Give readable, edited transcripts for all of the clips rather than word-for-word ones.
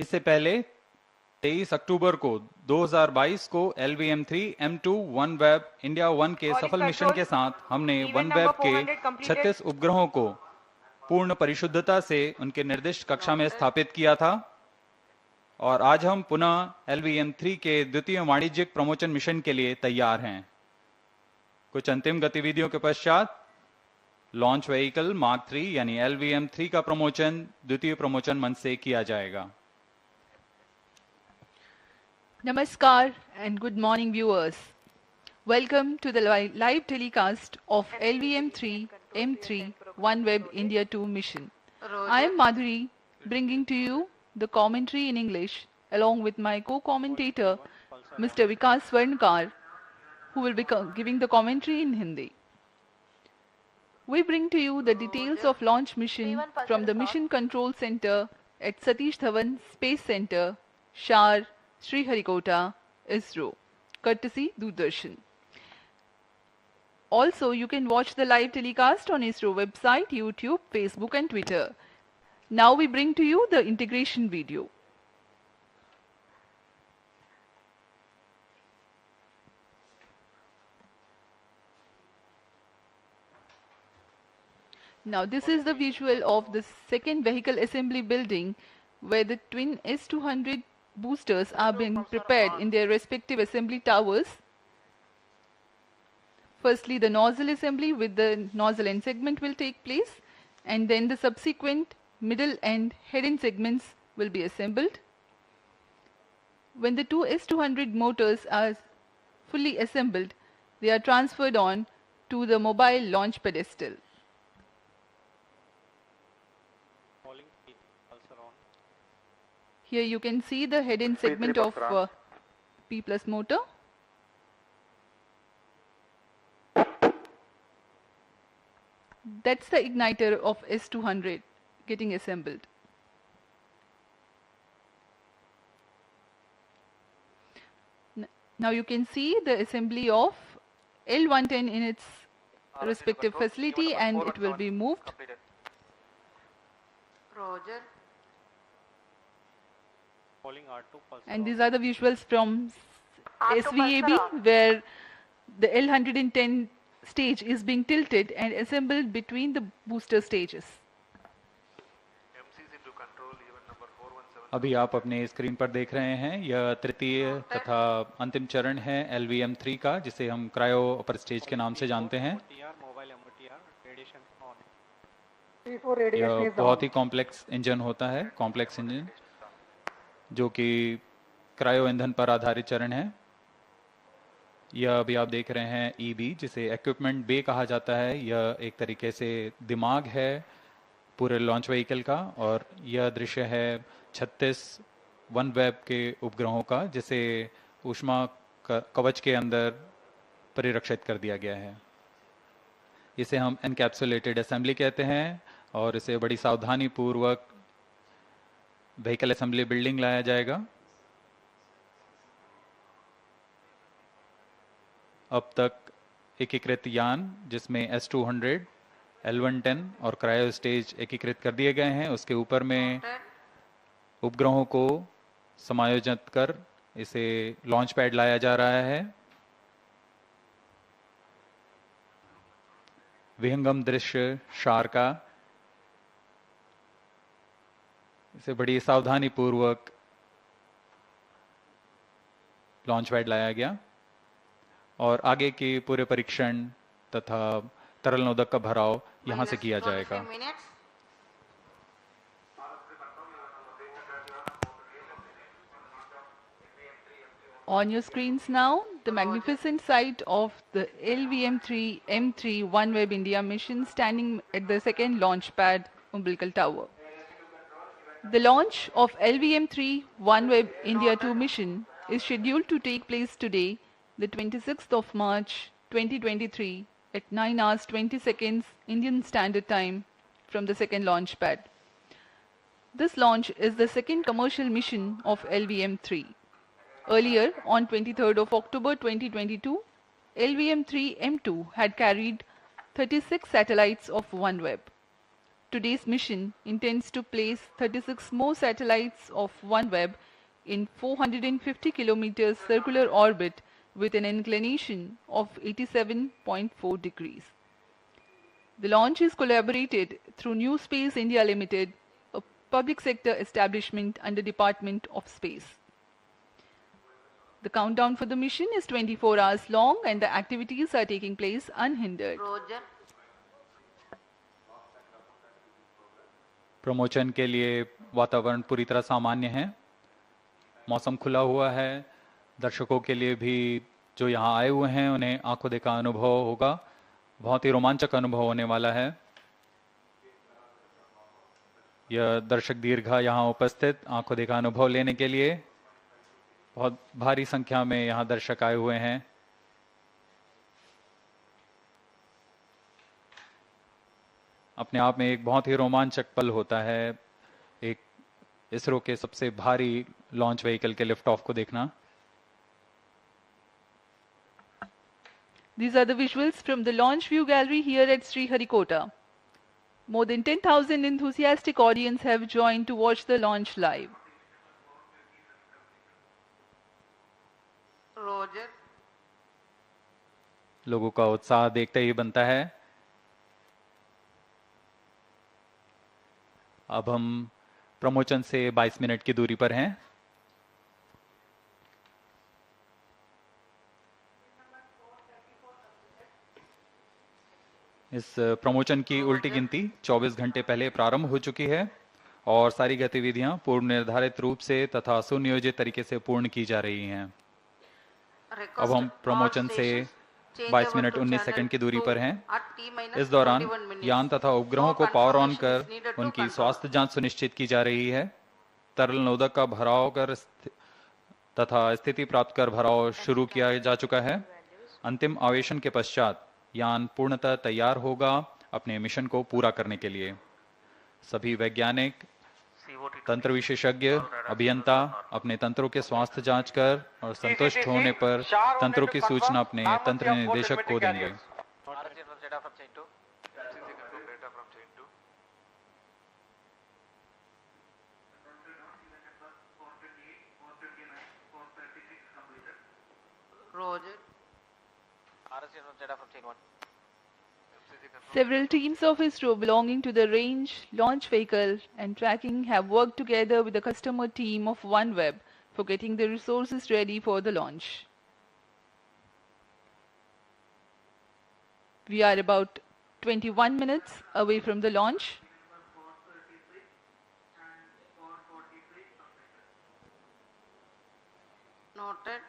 इससे पहले 23 अक्टूबर को 2022 को LVM3 M2 OneWeb इंडिया 1 के सफल मिशन के साथ हमने OneWeb के 36 उपग्रहों को पूर्ण परिशुद्धता से उनके निर्दिष्ट कक्षा में स्थापित किया था और आज हम पुनः LVM3 के द्वितीय वाणिज्यिक प्रमोशन मिशन के लिए तैयार हैं। कुछ अंतिम गतिविधियों के पश्चात लॉन्च व्हीकल मार्क 3 यानी LVM3 का प्रमोशन द्वितीय प्रमोशन मंच से किया जाएगा। Namaskar and good morning viewers. Welcome to the live telecast of LVM3 M3 OneWeb India 2 mission. I am Madhuri, bringing to you the commentary in English along with my co-commentator Mr. Vikas Swarnkar, who will be giving the commentary in Hindi. We bring to you the details of launch mission from the Mission Control Center at Satish Dhavan Space Center, Shar, Sriharikota, ISRO, courtesy Doordarshan. Also, you can watch the live telecast on ISRO website, YouTube, Facebook and Twitter. Now we bring to you the integration video. Now this is the visual of the second vehicle assembly building where the twin S200 boosters are being prepared in their respective assembly towers. Firstly, the nozzle assembly with the nozzle end segment will take place, and then the subsequent middle and head end segments will be assembled. When the two S200 motors are fully assembled, they are transferred on to the mobile launch pedestal. Here you can see the head end segment of P plus motor. That's the igniter of S200 getting assembled. Now you can see the assembly of L110 in its respective facility, and it will be moved. Roger. And these are the visuals from SVAB where the L110 stage is being tilted and assembled between the booster stages. अभी आप अपने screen पर देख रहे हैं यह तृतीय तथा अंतिम चरण है LVM3 का, जिसे हम क्रायो अपर स्टेज के नाम से जानते हैं। यह बहुत ही कॉम्प्लेक्स इंजन होता है, कॉम्प्लेक्स इंजन जो कि क्रायो ईंधन पर आधारित चरण है। यह अभी आप देख रहे हैं EB, जिसे इक्विपमेंट बे कहा जाता है। यह एक तरीके से दिमाग है पूरे लॉन्च व्हीकल का, और यह दृश्य है 36 OneWeb के उपग्रहों का, जिसे ऊष्मा कवच के अंदर परिरक्षित कर दिया गया है। इसे हम एनकैप्सुलेटेड असेंबली कहते हैं और इसे बड़ी सावधानी पूर्वक व्हीकल असेंबली बिल्डिंग लाया जाएगा। अब तक एकीकृत यान जिसमें S200, L110 और क्रायो स्टेज एकीकृत कर दिए गए हैं, उसके ऊपर में उपग्रहों को समायोजित कर इसे लॉन्च पैड लाया जा रहा है। विहंगम दृश्य शार का, इसे बड़ी सावधानी पूर्वक लॉन्च पैड लाया गया और आगे के पूरे परीक्षण तथा तरल नोदक का भराव यहां से किया जाएगा। On your screens now, the magnificent sight of the LVM3 M3 OneWeb India mission standing at the second launch pad umbilical tower. The launch of LVM3 OneWeb India 2 mission is scheduled to take place today, the 26th of March 2023 at 9 hours 20 seconds Indian Standard Time from the second launch pad. This launch is the second commercial mission of LVM3. Earlier, on 23rd of October 2022, LVM3 M2 had carried 36 satellites of OneWeb. today's mission intends to place 36 more satellites of OneWeb in 450 kilometers circular orbit with an inclination of 87.4 degrees. The launch is collaborated through New Space India Limited, a public sector establishment under Department of Space. The countdown for the mission is 24 hours long and the activities are taking place unhindered. Roger. Promotion के लिए वातावरण पूरी तरह सामान्य है, मौसम खुला हुआ है, दर्शकों के लिए भी जो यहाँ आए हुए हैं उन्हें आंखों देखा अनुभव होगा, बहुत ही रोमांचक अनुभव होने वाला है। यह दर्शक दीर्घा यहाँ उपस्थित आंखों देखा अनुभव लेने के लिए बहुत भारी संख्या में यहाँ दर्शक आए हुए हैं। अपने आप में एक बहुत ही रोमांचक पल होता है एक इसरो के सबसे भारी लॉन्च व्हीकल के लिफ्ट ऑफ को देखना। These are the visuals from the launch view gallery here at Sriharikota. More than 10,000 enthusiastic audience have joined to watch the launch live. Roger. लोगों का उत्साह देखते ही बनता है। अब हम प्रमोशन से 22 मिनट की दूरी पर हैं। इस प्रमोशन की उल्टी गिनती 24 घंटे पहले प्रारंभ हो चुकी है और सारी गतिविधियां पूर्व निर्धारित रूप से तथा सुनियोजित तरीके से पूर्ण की जा रही हैं। अब हम प्रमोशन से 22 मिनट 19 सेकंड की दूरी पर हैं। इस दौरान यान तथा उपग्रहों को पावर ऑन कर उनकी स्वास्थ्य जांच सुनिश्चित की जा रही है। तरल नोदक का भराव कर तथा स्थिति प्राप्त कर भराव शुरू किया जा चुका है। अंतिम आवेशन के पश्चात यान पूर्णतः तैयार होगा अपने मिशन को पूरा करने के लिए। सभी वैज्ञानिक, तंत्र विशेषज्ञ, अभियंता अपने तंत्रों के स्वास्थ्य जांच कर और संतुष्ट होने पर तंत्रों की सूचना अपने तंत्र निदेशक को देंगे। Roger. Several teams of ISRO belonging to the range, launch vehicle and tracking have worked together with the customer team of OneWeb for getting the resources ready for the launch. We are about 21 minutes away from the launch. Noted.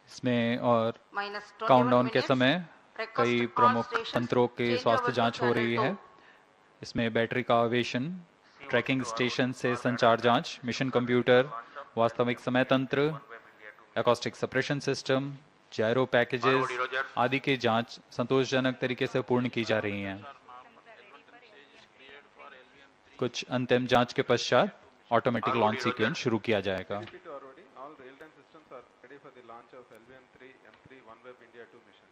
इसमें और Minus 21 countdown के minutes. समय Request कई all प्रमुख stations तंत्रों के change स्वास्थ्य over to जांच हो channel रही है। 2. इसमें बैटरी का आवेशन, ट्रैकिंग स्टेशन से संचार जांच, मिशन कंप्यूटर, वास्तविक समय तंत्र, एकॉस्टिक सप्रेशन सिस्टम, जायरो पैकेजेस आदि की जांच संतोषजनक तरीके से पूर्ण की जा रही हैं। कुछ अंतिम जांच के पश्चात ऑटोमेटिक लॉन्च सीक्वेंस शुरू किया जाएगा। All real-time systems are ready for the launch of LVM3 M3 OneWeb India 2 mission.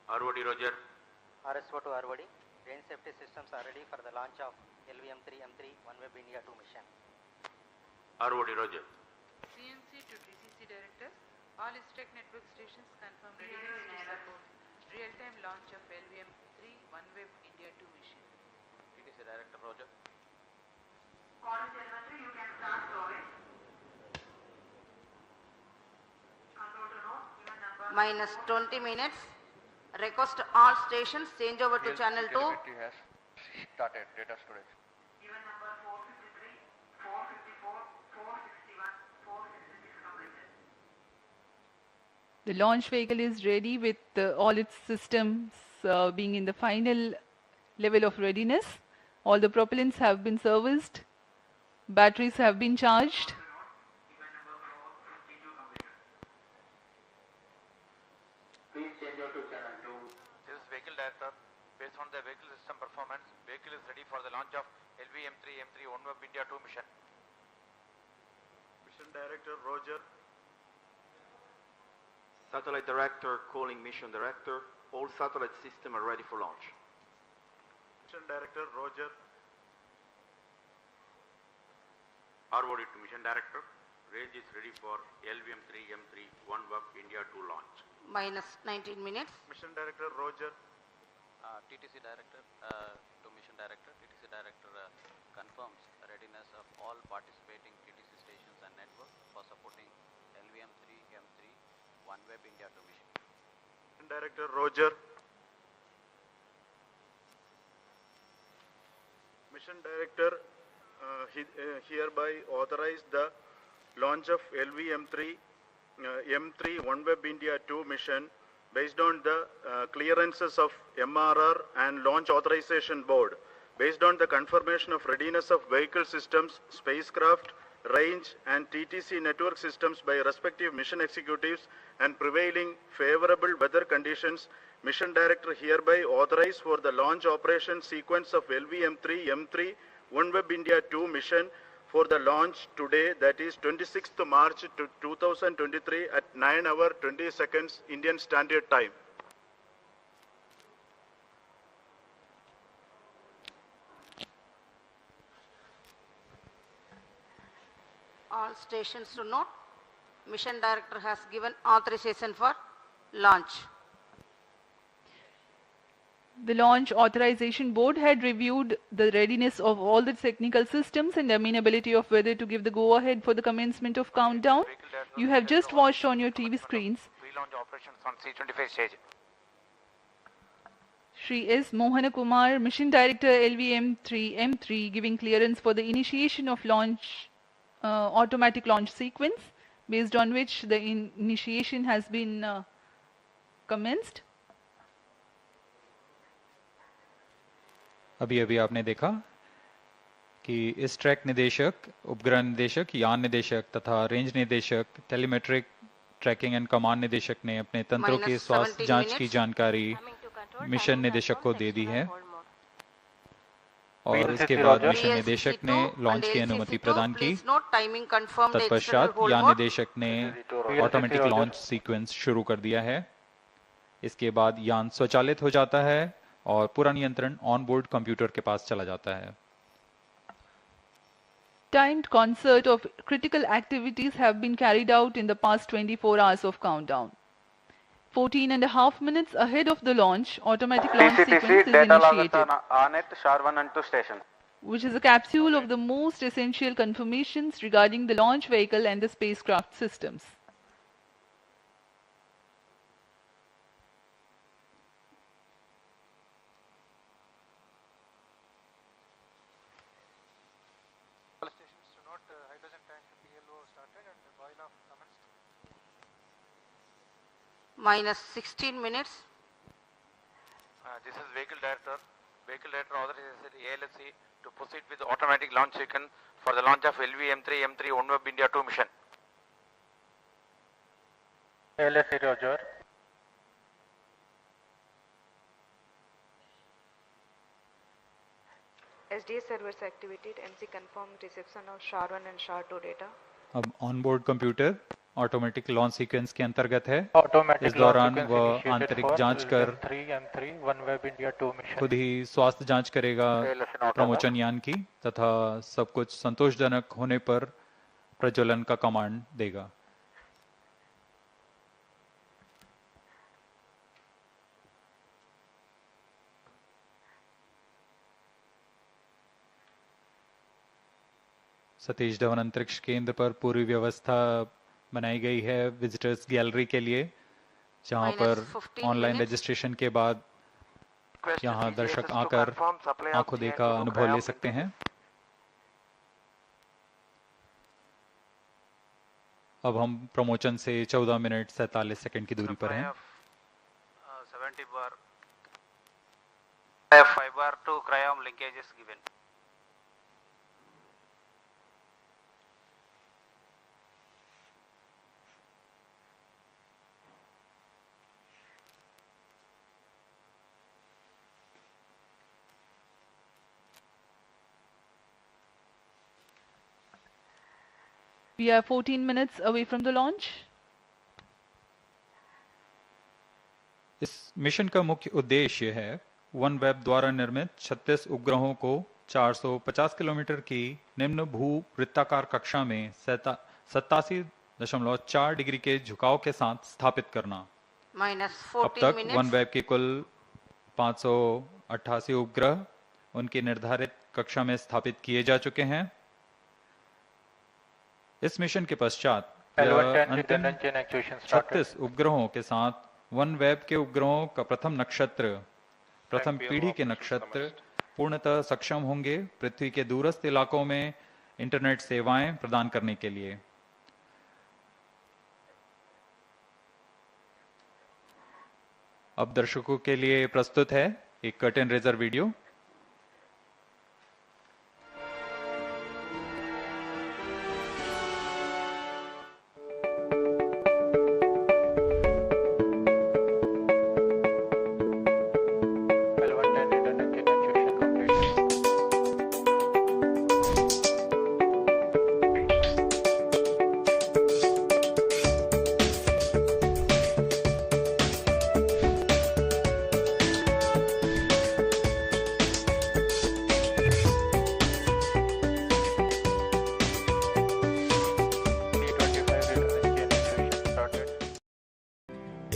ROD Roger. RSO to ROD. Range safety systems are ready for the launch of LVM3 M3 OneWeb India 2 mission. ROD Roger. CNC to DCC directors, all ISTEC network stations confirm readiness to support real-time launch of LVM3 OneWeb India 2 mission. TTC Director Roger. Minus 20 minutes. Request all stations change over to channel 2. Telemetry has started data storage. The launch vehicle is ready with all its systems being in the final level of readiness. All the propellants have been serviced. Batteries have been charged. Please change over to channel 2. This is Vehicle Director. Based on the vehicle system performance, vehicle is ready for the launch of LVM3 M3 OneWeb India 2 mission. Mission Director Roger. Satellite Director, calling Mission Director. All satellite systems are ready for launch. Mission Director Roger. ROD to Mission Director. Range is ready for LVM3 M3 OneWeb India 2 launch. Minus 19 minutes. Mission Director Roger. TTC Director to Mission Director. TTC Director confirms readiness of all participating TTC stations and network for supporting LVM3 M3 OneWeb India 2 mission. Mission Director Roger. Mission Director hereby authorize the launch of LVM3 M3 OneWeb India 2 mission based on the clearances of MRR and Launch Authorization Board, based on the confirmation of readiness of vehicle systems, spacecraft, range and TTC network systems by respective mission executives and prevailing favorable weather conditions. Mission Director hereby authorize for the launch operation sequence of LVM3 M3 OneWeb India 2 mission for the launch today, that is 26th March 2023 at 9 hours 20 seconds Indian Standard Time. All stations to note, Mission Director has given authorization for launch. The Launch Authorization Board had reviewed the readiness of all the technical systems and the amenability of weather to give the go-ahead for the commencement of countdown. You have just watched on your TV screens Pre-launch operations on C25 stage. Shri S. Mohana Kumar, Mission Director LVM3 M3, giving clearance for the initiation of launch automatic launch sequence, based on which the initiation has been commenced. अभी अभी आपने देखा कि इस track निदेशक, उपग्रह निदेशक, यान निदेशक तथा रेंज निदेशक, टेलीमेट्रिक ट्रैकिंग एंड कमांड निदेशक ने अपने तंत्रों के स्वास्थ्य जांच की जानकारी मिशन निदेशक को दे दी है और इसके बाद मिशन निदेशक ने लॉन्च की अनुमति प्रदान की। तत्पश्चात यान निदेशक ने ऑटोमेटिक लॉन्च सीक्वेंस शुरू कर दिया है। इसके बाद यान स्वचालित हो जाता है और पूरा नियंत्रण ऑन बोर्ड कंप्यूटर के पास चला जाता है। Timed concert of critical activities have been carried out in the past 24 hours of countdown. 14.5 minutes ahead of the launch, automatic launch sequence is initiated, which is a capsule of the most essential confirmations regarding the launch vehicle and the spacecraft systems. Minus 16 minutes. This is Vehicle Director. Vehicle Director authorizes ALSC to proceed with the automatic launch sequence for the launch of LVM3 M3 OneWeb India 2 mission. LSC Roger. SDA servers activated. MC confirmed reception of SHAR-1 and SHAR-2 data. अब on board computer automatic launch sequence के अंतर्गत है। Automatic इस दौरान launch वह sequence आंतरिक initiated जांच for कर LVM3 M3 OneWeb India 2 mission. खुद ही स्वास्थ्य जांच करेगा प्रमोचन यान की तथा सब कुछ संतोषजनक होने पर प्रज्वलन का कमांड देगा। सतीश धवन अंतरिक्ष केंद्र पर पूरी व्यवस्था बनाई गई है विजिटर्स गैलरी के लिए, जहां पर ऑनलाइन रजिस्ट्रेशन के बाद यहां दर्शक आकर आंखों देखा अनुभव ले सकते हैं। अब हम प्रमोचन से 14 मिनट 47 सेकंड की दूरी पर हैं। 70 bar 5 bar 2 cryom linkages given. We are 14 minutes away from the launch. Mission का मुख्य उद्देश्य है OneWeb द्वारा निर्मित 36 उपग्रहों को 450 किलोमीटर की निम्न भू-वृत्ताकार कक्षा में 87.4 डिग्री के झुकाव के साथ स्थापित करना। minus अब 14 तक minutes. OneWeb के कुल 588 उपग्रह उनकी निर्धारित कक्षा में स्थापित किए जा चुके हैं। इस मिशन के पश्चात अंतिम 36 उपग्रहों के साथ OneWeb के उपग्रहों का प्रथम पीढ़ी के नक्षत्र पूर्णतः सक्षम होंगे पृथ्वी के दूरस्थ इलाकों में इंटरनेट सेवाएं प्रदान करने के लिए। अब दर्शकों के लिए प्रस्तुत है एक curtain raiser video.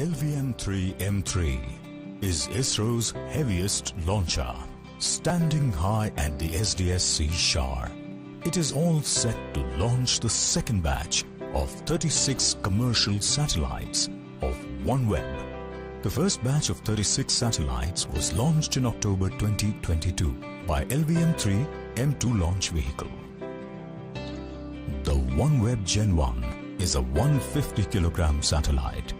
LVM3 M3 is ISRO's heaviest launcher, standing high at the SDSC Shar. It is all set to launch the second batch of 36 commercial satellites of OneWeb. The first batch of 36 satellites was launched in October 2022 by LVM3 M2 launch vehicle. The OneWeb Gen 1 is a 150 kilogram satellite,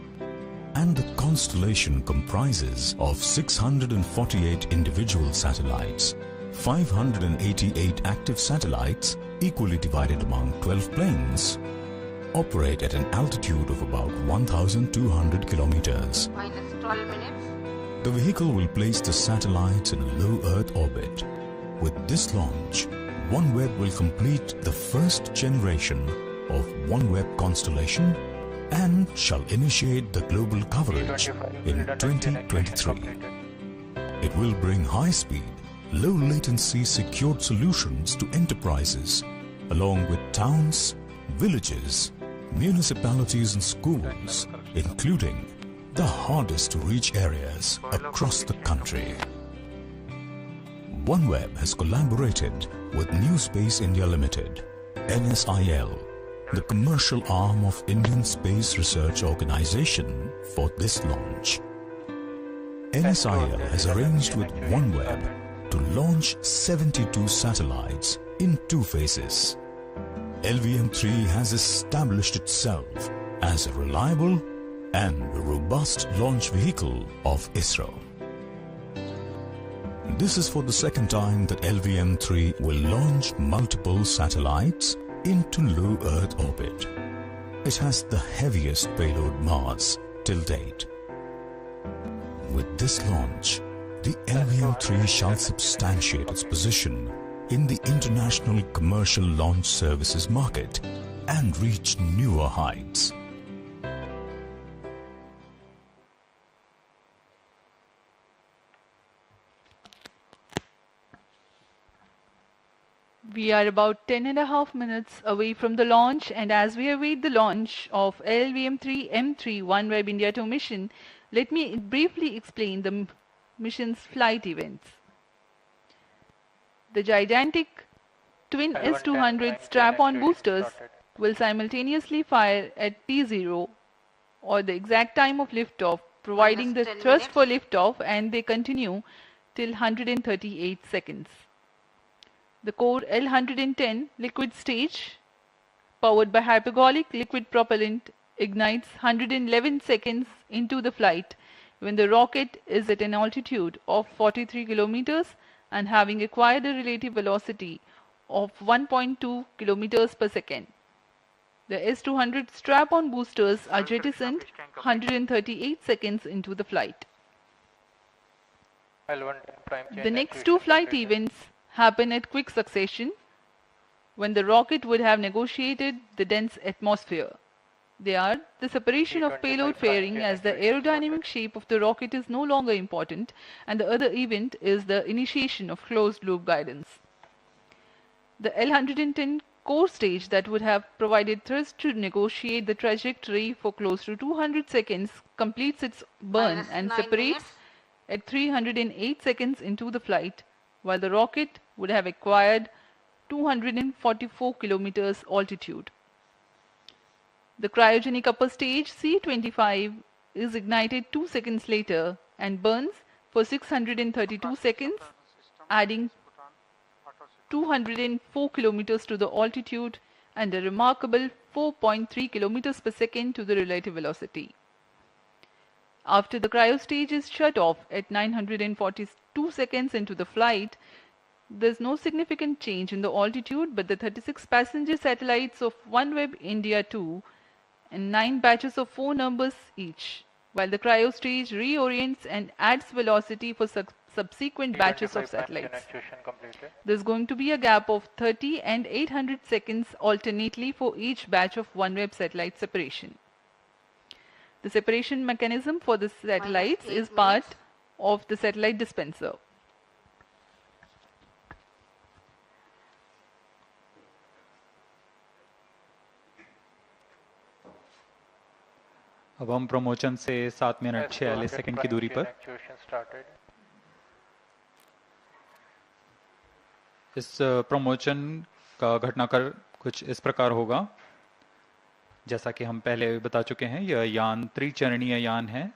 and the constellation comprises of 648 individual satellites, 588 active satellites equally divided among 12 planes, operate at an altitude of about 1,200 kilometers. Minus 12 minutes. The vehicle will place the satellites in a low Earth orbit. With this launch, OneWeb will complete the first generation of OneWeb constellation and shall initiate the global coverage in 2023. It will bring high-speed, low-latency secured solutions to enterprises, along with towns, villages, municipalities and schools, including the hardest-to-reach areas across the country. OneWeb has collaborated with New Space India Limited, NSIL, the commercial arm of Indian Space Research Organization, for this launch. NSIL has arranged with OneWeb to launch 72 satellites in 2 phases. LVM3 has established itself as a reliable and robust launch vehicle of ISRO. This is for the second time that LVM3 will launch multiple satellites into low Earth orbit. It has the heaviest payload mass till date. With this launch, the LVM3 shall substantiate its position in the international commercial launch services market and reach newer heights. We are about 10.5 minutes away from the launch, and as we await the launch of LVM3 M3 OneWeb India 2 mission, let me briefly explain the mission's flight events. The gigantic twin S-200 strap-on boosters will simultaneously fire at T0 or the exact time of liftoff, providing the Minus 10 thrust for minutes. liftoff, and they continue till 138 seconds. The core L110 liquid stage, powered by hypergolic liquid propellant, ignites 111 seconds into the flight when the rocket is at an altitude of 43 kilometers and having acquired a relative velocity of 1.2 kilometers per second. The S-200 strap-on boosters are jettisoned 138 seconds into the flight. The next 2 flight events happen at quick succession when the rocket would have negotiated the dense atmosphere. They are the separation of payload fairing, as the aerodynamic shape of the rocket is no longer important, and the other event is the initiation of closed-loop guidance. The L-110 core stage that would have provided thrust to negotiate the trajectory for close to 200 seconds completes its burn Minus and 9 separates minutes. at 308 seconds into the flight, while the rocket would have acquired 244 kilometers altitude. The cryogenic upper stage C25 is ignited 2 seconds later and burns for 632 seconds, adding 204 kilometers to the altitude and a remarkable 4.3 kilometers per second to the relative velocity. After the cryo stage is shut off at 942 seconds into the flight, there is no significant change in the altitude, but the 36 passenger satellites of OneWeb India 2 and 9 batches of 4 numbers each, while the cryo stage reorients and adds velocity for subsequent batches of satellites. There is going to be a gap of 30 and 800 seconds alternately for each batch of OneWeb satellite separation. The separation mechanism for the satellites is part of the satellite dispenser. अब हम promotion से 7 minute 46 second की दूरी पर इस promotion का घटनाक्रम कुछ इस प्रकार होगा। जैसा कि हम पहले बता चुके हैं, यह यान त्रिचरणीय यान है।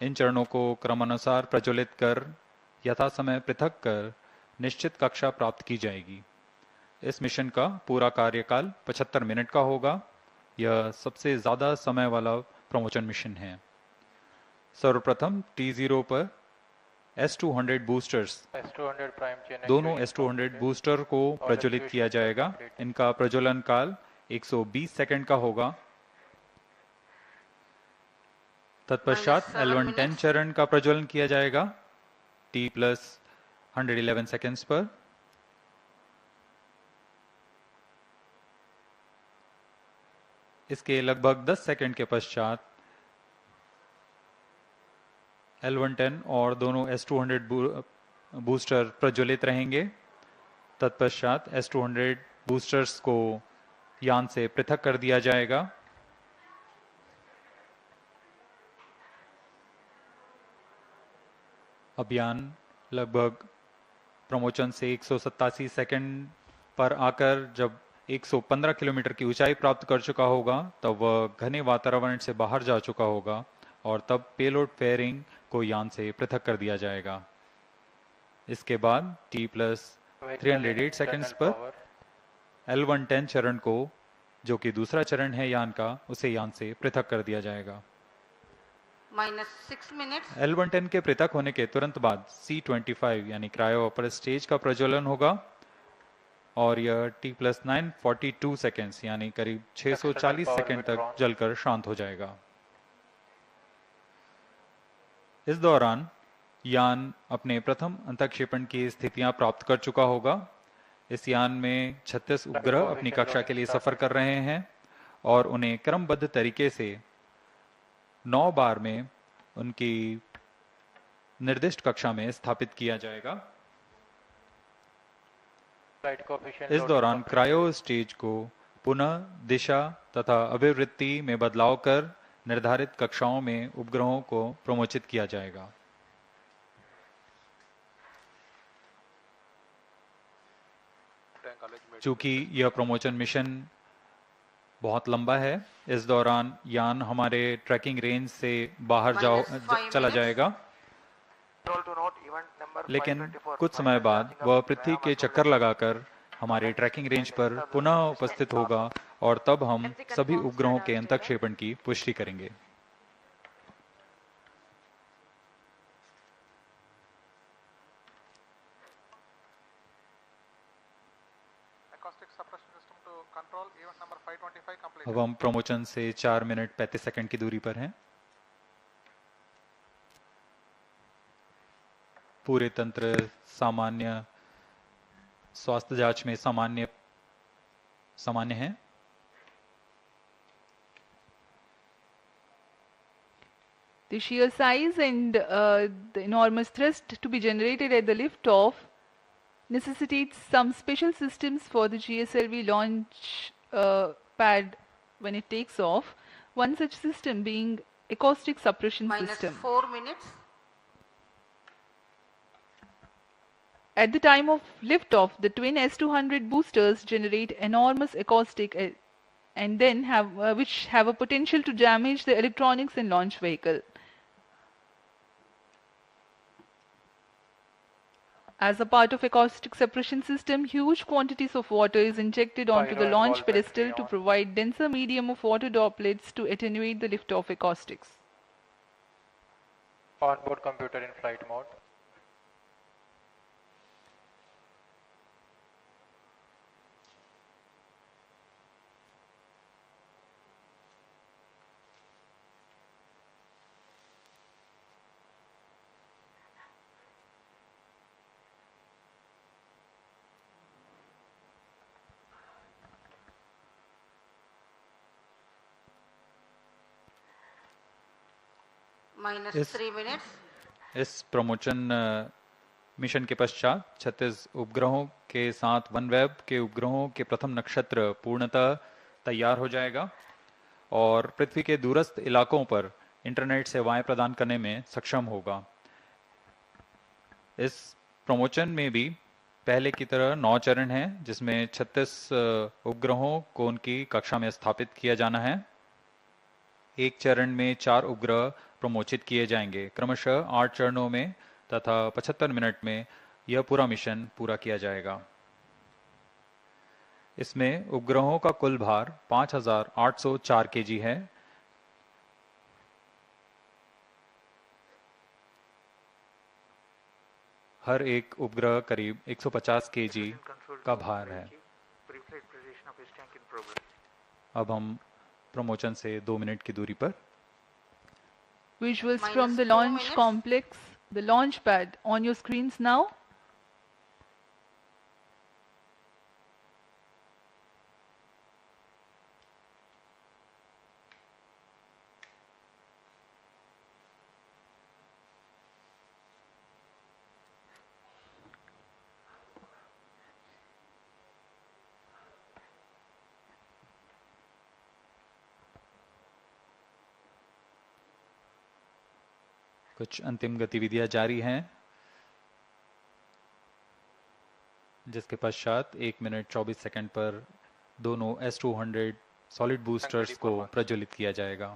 इन चरणों को क्रमानुसार प्रज्वलित कर यथा समय पृथक कर निश्चित कक्षा प्राप्त की जाएगी। इस मिशन का पूरा कार्यकाल 75 मिनट का होगा। यह सबसे ज्यादा समय वाला प्रमोशन मिशन है। सर्वप्रथम T0 पर S200 बूस्टर्स, दोनों S200 बूस्टर को प्रज्वलित किया जाएगा। इनका प्रज्वलन काल 120 सेकंड का होगा। तत्पश्चात L110 चरण का प्रज्वलन किया जाएगा T+111 सेकंड्स पर। इसके लगभग 10 सेकंड के पश्चात L110 और दोनों S200 बूस्टर प्रज्वलित रहेंगे। तत्पश्चात S200 बूस्टर्स को यान से पृथक कर दिया जाएगा। अब यान लगभग प्रमोशन से 187 सेकंड पर आकर जब 115 किलोमीटर की ऊंचाई प्राप्त कर चुका होगा, तब वह घने वातावरण से बाहर जा चुका होगा और तब पेलोड फेयरिंग को यान से पृथक कर दिया जाएगा। इसके बाद T+308 सेकंड्स पर L110 चरण को, जो कि दूसरा चरण है यान का, उसे यान से पृथक कर दिया जाएगा। -6 मिनट्स। L110 के पृथक होने के तुरंत बाद C25 यानी क्रायो अपर स्टेज का प्रज्वलन होगा और यह T+942 सेकेंड्स यानी करीब 640 सेकेंड तक जलकर शांत हो जाएगा। इस दौरान यान अपने प्रथम अंतःक्षेपण की स्थितियां प्राप्त कर चुका होगा। इस यान में 36 उपग्रह अपनी कक्षा के लिए सफर कर रहे हैं और उन्हें क्रमबद्ध तरीके से 9 बार में उनकी निर्दिष्ट कक्षा में स्थापित किया जाएगा। इस दौरान क्रायो स्टेज को पुनः दिशा तथा अभिवृत्ति में बदलाव कर निर्धारित कक्षाओं में उपग्रहों को प्रमोचित किया जाएगा। चूंकि यह प्रमोशन मिशन बहुत लंबा है, इस दौरान यान हमारे ट्रैकिंग रेंज से बाहर चला जाएगा, लेकिन कुछ समय बाद वह पृथ्वी के चक्कर लगाकर हमारे ट्रैकिंग रेंज पर पुनः उपस्थित होगा और तब हम सभी उपग्रहों के अंतःक्षेपण की पुष्टि करेंगे। अब हम प्रमोशन से 4 मिनट 35 सेकंड की दूरी पर हैं। पूरे तंत्र सामान्य स्वास्थ्य जांच में सामान्य है। The sheer size and the enormous thrust to be generated at the liftoff necessitates some special systems for the GSLV launch pad when it takes off. One such system being acoustic suppression Minus system. 4 minutes. At the time of liftoff, the twin S200 boosters generate enormous acoustic and then which have a potential to damage the electronics in launch vehicle. As a part of acoustic suppression system, huge quantities of water is injected onto the launch pedestal to provide denser medium of water droplets to attenuate the liftoff acoustics. Onboard computer in flight mode. Minus Yes. 3 minutes. इस promotion mission के पश्चात 36 उपग्रहों के साथ OneWeb के उपग्रहों के प्रथम नक्षत्र पूर्णतः तैयार हो जाएगा और पृथ्वी के दूरस्थ इलाकों पर इंटरनेट सेवाएं प्रदान करने में सक्षम होगा। इस प्रमोशन में भी पहले की तरह 9 चरण हैं, जिसमें 36 उपग्रहों को उनकी कक्षा में स्थापित किया जाना है। एक चरण में 4 उपग्रह प्रमोचित किए जाएंगे। क्रमशः 8 चरणों में तथा 75 मिनट में यह पूरा मिशन पूरा किया जाएगा। इसमें उपग्रहों का कुल भार 5804 केजी है। हर एक उपग्रह करीब 150 केजी का भार है। अब हम प्रमोशन से 2 मिनट की दूरी पर Visuals Minus from the 2 launch minutes. complex, the launch pad on your screens now. कुछ अंतिम गतिविधियां जारी हैं, जिसके पश्चात 1 मिनट 24 सेकंड पर दोनों S200 सॉलिड बूस्टर्स को प्रज्वलित किया जाएगा।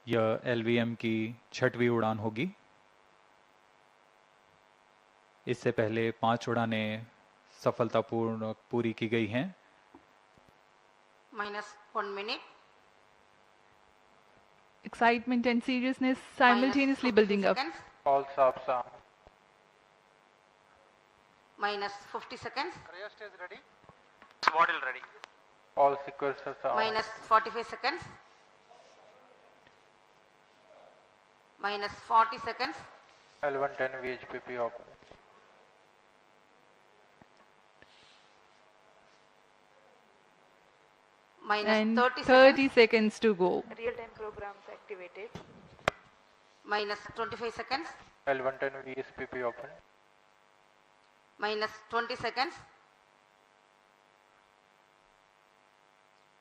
यह LVM की 6वीं उड़ान होगी। इससे पहले 5 उड़ानें सफलतापूर्ण पूरी की गई हैं। Minus 1 minute. Excitement and seriousness simultaneously Minus 50 building up. seconds. All subs armed. Minus 50 seconds. Rayos is ready. Swaddle ready. All sequencers are Minus 45 seconds. Minus 40 seconds. L110 VHPP open. Minus And 30 30 seconds. seconds to go. Real-time programs activated. Minus 25 seconds. L110 VSPP open. Minus 20 seconds.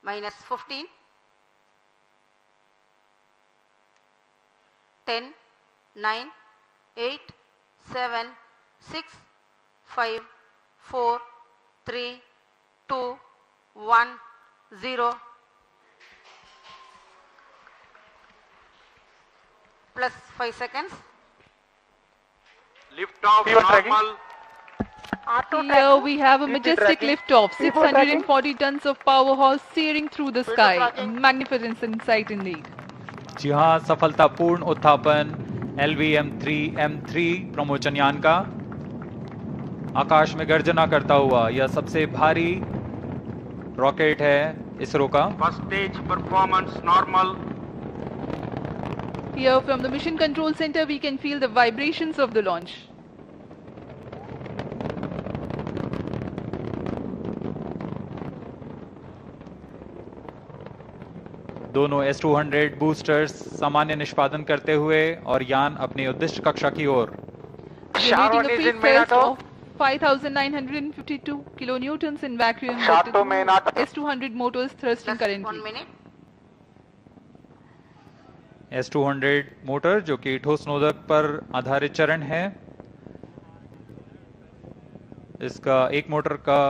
Minus 15. 10, 9, 8, 7, 6, 5, 4, 3, 2, 1, 0. Plus 5 seconds. Lift off normal. Here we have a majestic liftoff, 640 tons of powerhouse searing through the sky. A magnificent sight indeed. जी हाँ, सफलतापूर्ण उत्थापन LVM3 M3 प्रमोचन यान का आकाश में गर्जना करता हुआ यह सबसे भारी रॉकेट है इसरो का। First stage performance normal. Here from the mission control center we can feel the vibrations of the launch. दोनों S200 बूस्टर्स सामान्य निष्पादन करते हुए और यान अपनी उद्दिष्ट कक्षा की ओर। Generating a peak thrust of 5,952 kilonewtons in vacuum with the two S200 motors thrusting Just 1 currently. minute. S200 motor जो कि ठोस नोदक पर आधारित चरण है, इसका एक मोटर का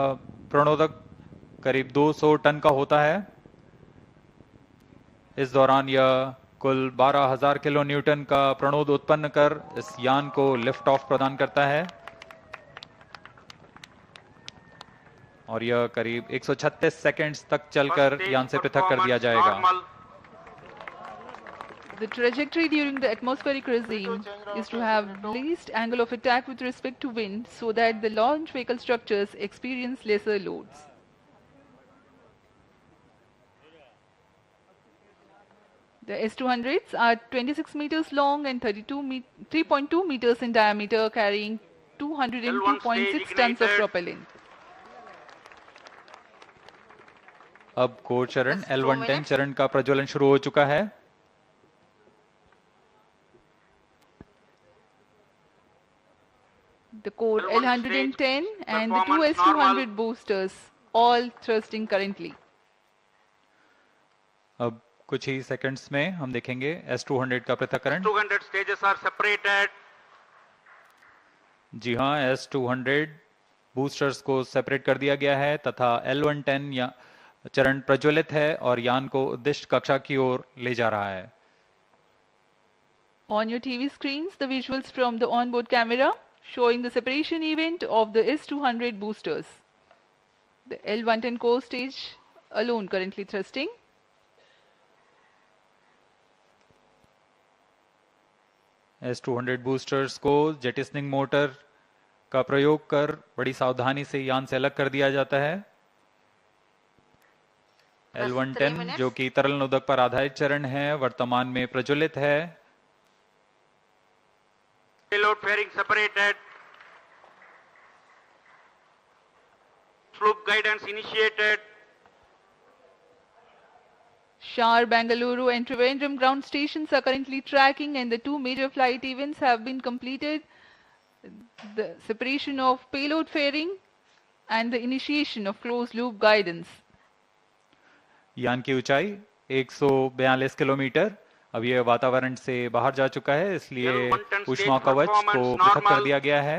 प्रणोदक करीब 200 टन का होता है। इस दौरान यह कुल 12,000 किलो न्यूटन का प्रणोद उत्पन्न कर इस यान को लिफ्ट ऑफ प्रदान करता है और यह करीब 136 सेकंड्स तक चलकर यान से पृथक कर दिया जाएगा। The trajectory during the atmospheric regime is to have least angle of attack with respect to wind so that the launch vehicle structures experience lesser loads. The S200s are 26 meters long and 3.2 meters in diameter, carrying 202.6 tons of propellant. अब core चरण L110 चरण का प्रज्वलन शुरू हो चुका है। The core L110 and the two S200 boosters all thrusting currently. अब कुछ ही सेकंड्स में हम देखेंगे S200 का पृथक्करण। 200 stages are separated. जी हाँ, S200 बूस्टर्स को सेपरेट कर दिया गया है तथा L110 या चरण प्रज्वलित है और यान को उद्दिष्ट कक्षा की ओर ले जा रहा है। On your TV screens, the visuals from the onboard camera showing the separation event of the S200 boosters. The L110 core stage alone currently thrusting. S200 boosters को जेटिसनिंग मोटर का प्रयोग कर बड़ी सावधानी से यान से अलग कर दिया जाता है। L110 जो कि तरल नोदक पर आधारित चरण है, वर्तमान में प्रज्वलित है। Payload fairing separated. Slope guidance initiated. Shar, Bangalore and Trivandrum ground stations are currently tracking and the two major flight events have been completed. The separation of payload fairing and the initiation of closed loop guidance. यान की ऊंचाई 142 kilometre. अब यह वातावरण से बाहर जा चुका है, इसलिए ऊष्मा कवच को पृथक कर दिया गया है।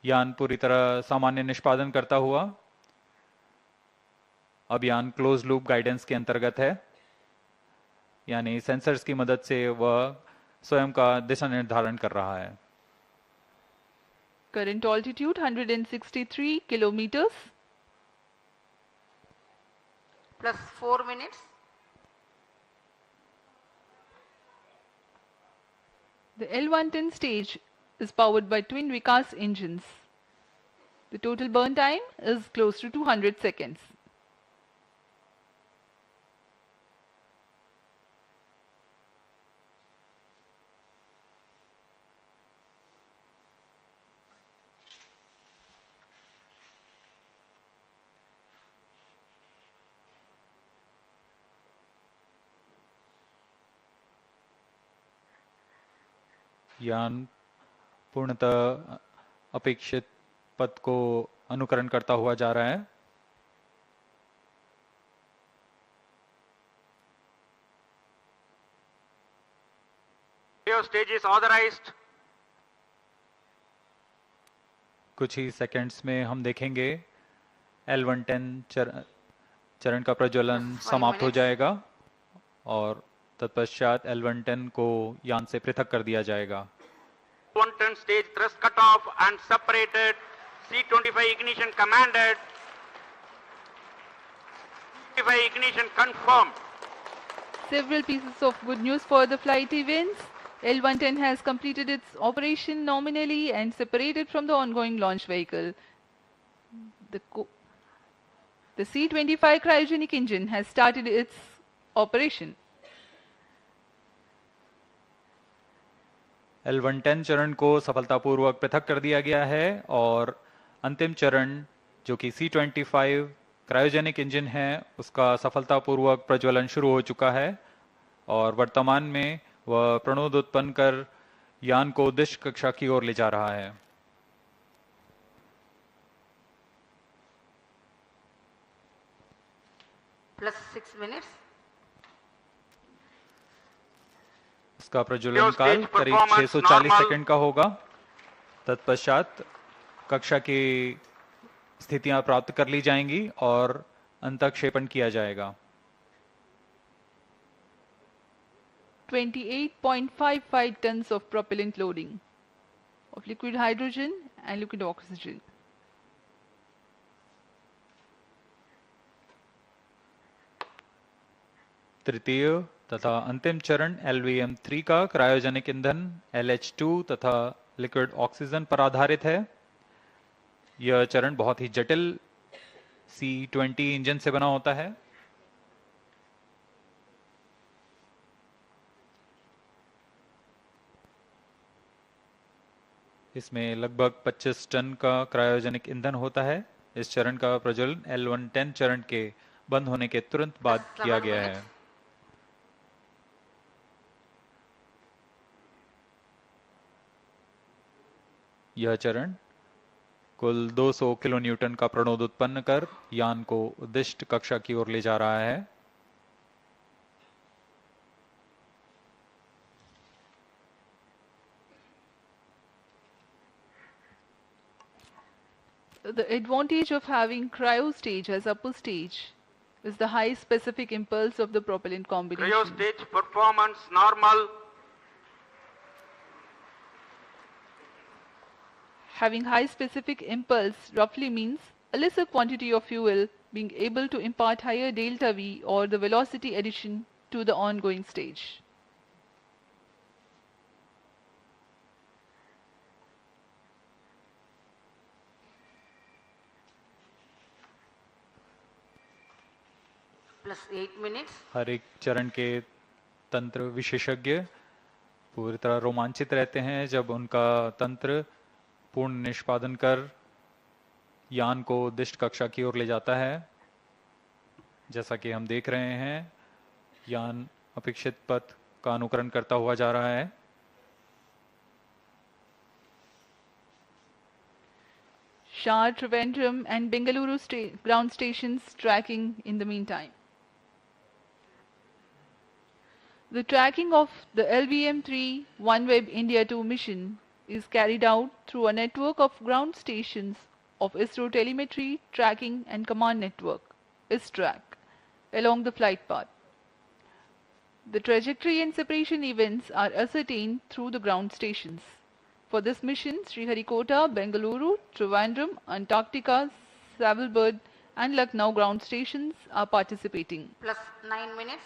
यान पूरी तरह सामान्य निष्पादन करता हुआ अब यान क्लोज लूप गाइडेंस के अंतर्गत है, यानी सेंसर्स की मदद से वह स्वयं का दिशा निर्धारण कर रहा है। Current altitude 163 kilometers. Plus 4 minutes. The L110 stage is powered by twin Vikas engines. The total burn time is close to 200 seconds. यान पूर्णतः अपेक्षित पथ को अनुकरण करता हुआ जा रहा है। Stage is authorized. कुछ ही सेकंड्स में हम देखेंगे L110 चरण का प्रज्वलन समाप्त हो जाएगा और तत्पश्चात L110 को यान से पृथक कर दिया जाएगा। 110 stage thrust cut off and separated. C25 ignition commanded. 25 ignition confirmed. Several pieces of good news for the flight events. L110 has completed its operation nominally and separated from the ongoing launch vehicle. The C25 cryogenic engine has started its operation. L110 चरण को सफलतापूर्वक पृथक कर दिया गया है और अंतिम चरण जो कि C25 क्रायोजेनिक इंजन है उसका सफलतापूर्वक प्रज्वलन शुरू हो चुका है और वर्तमान में वह प्रणोद उत्पन्न कर यान को उद्देश्य कक्षा की ओर ले जा रहा है। Plus 6 minutes. इसका प्रज्वलन काल करीब 640 सेकंड का होगा। तत्पश्चात कक्षा की स्थितियां प्राप्त कर ली जाएंगी और अंतःक्षेपण किया जाएगा। 28.55 tons of propellant loading of liquid hydrogen and liquid oxygen. तृतीय तथा अंतिम चरण LVM3 का क्रायोजेनिक ईंधन LH2 तथा लिक्विड ऑक्सीजन पर आधारित है। यह चरण बहुत ही जटिल C20 इंजन से बना होता है। इसमें लगभग 25 टन का क्रायोजेनिक ईंधन होता है। इस चरण का प्रज्वलन L110 चरण के बंद होने के तुरंत बाद किया गया है। यह चरण कुल 200 किलो न्यूटन का प्रणोद उत्पन्न कर यान को उद्दिष्ट कक्षा की ओर ले जा रहा है। The advantage of having cryo stage as upper stage is the high specific impulse of the propellant combination. Cryo stage performance normal. Having high specific impulse roughly means a lesser quantity of fuel being able to impart higher delta V or the velocity addition to the ongoing stage. Plus 8 minutes. हर एक चरण के तंत्र विशेषज्ञ पूरी तरह रोमांचित रहते हैं जब उनका तंत्र पूर्ण निष्पादन कर यान को उद्दिष्ट कक्षा की ओर ले जाता है। जैसा कि हम देख रहे हैं यान अपेक्षित पथ का अनुकरण करता हुआ जा रहा है। Shah, Trivandrum and Bengaluru ground stations tracking in the meantime. The tracking of the LVM3 OneWeb India 2 mission is carried out through a network of ground stations of ISRO Telemetry Tracking and Command Network (ISTRAC) along the flight path. The trajectory and separation events are ascertained through the ground stations. For this mission, Sriharikota, Bengaluru, Trivandrum, Antarctica, Savalbird and Lucknow ground stations are participating. Plus 9 minutes.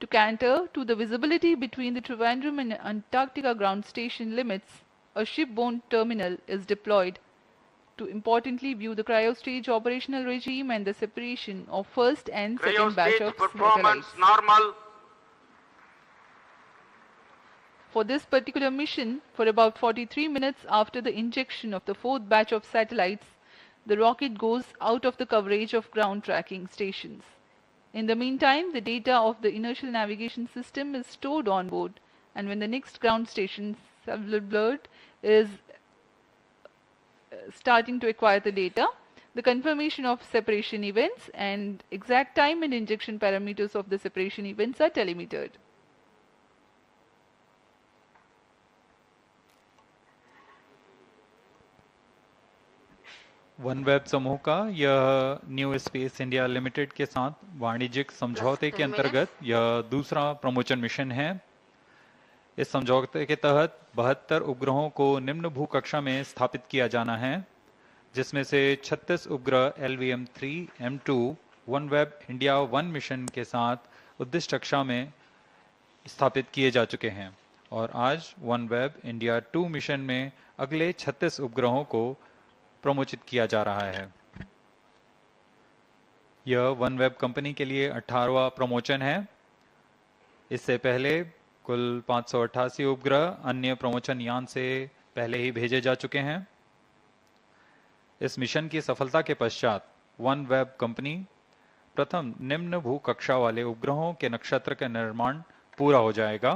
To cater to the visibility between the Trivandrum and Antarctica ground station limits, a shipborne terminal is deployed to importantly view the cryostage operational regime and the separation of first and second batch of performance satellites. normal. For this particular mission, for about 43 minutes after the injection of the fourth batch of satellites, the rocket goes out of the coverage of ground tracking stations. In the meantime, the data of the inertial navigation system is stored on board, and when the next ground station, Savalbird, is starting to acquire the data, the confirmation of separation events and exact time and injection parameters of the separation events are telemetered. OneWeb समूह का यह new space India limited के साथ वाणिज्यिक समझौते के अंतर्गत यह दूसरा प्रमोचन मिशन है। इस समझौते के तहत 72 उपग्रहों को निम्न भूकक्षा में स्थापित किया जाना है, जिसमें से 36 उपग्रह LVM3 M2 OneWeb India 1 mission के साथ उद्दिष्ट कक्षा में स्थापित किए जा चुके हैं और आज OneWeb इंडिया 2 मिशन में अगले 36 उपग्रहों को प्रमोचित किया जा रहा है। यह OneWeb कंपनी के लिए 18वां प्रमोचन है। इससे पहले कुल 588 उपग्रह अन्य प्रमोचन यान से पहले ही भेजे जा चुके हैं। इस मिशन की सफलता के पश्चात वन वेब कंपनी प्रथम निम्न भू कक्षा वाले उपग्रहों के नक्षत्र का निर्माण पूरा हो जाएगा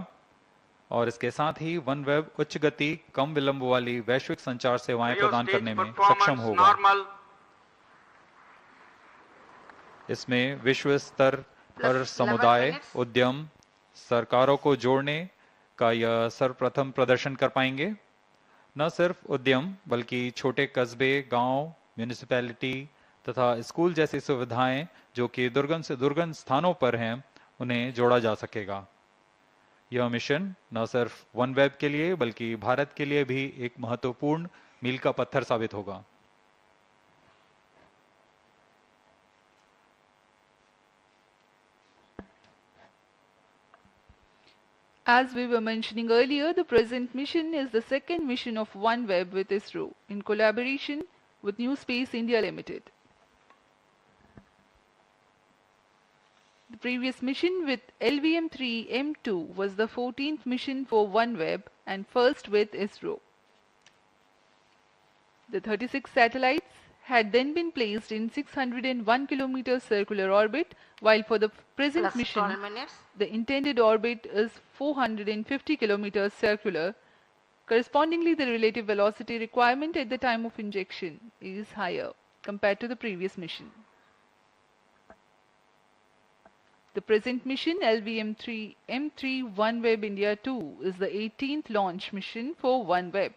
और इसके साथ ही वन वेब उच्च गति कम विलंब वाली वैश्विक संचार सेवाएं प्रदान करने में सक्षम होगा। इसमें विश्व स्तर पर समुदाय, उद्यम, सरकारों को जोड़ने का यह सर्वप्रथम प्रदर्शन कर पाएंगे। न सिर्फ उद्यम बल्कि छोटे कस्बे, गांव, म्यूनिसिपैलिटी तथा स्कूल जैसी सुविधाएं जो कि दुर्गम से दुर्गम स्थानों पर हैं, उन्हें जोड़ा जा सकेगा। यह मिशन न सिर्फ वन वेब के लिए बल्कि भारत के लिए भी एक महत्वपूर्ण मील का पत्थर साबित होगा। As we were mentioning earlier, the present mission is the second mission of OneWeb with ISRO in collaboration with New Space India Limited. The previous mission with LVM3 M3 was the 14th mission for OneWeb and first with ISRO. The 36 satellites had then been placed in 601 km circular orbit, while for the present mission, the intended orbit is 450 km circular. Correspondingly, the relative velocity requirement at the time of injection is higher compared to the previous mission. The present mission LVM3 M3 OneWeb India 2 is the 18th launch mission for OneWeb.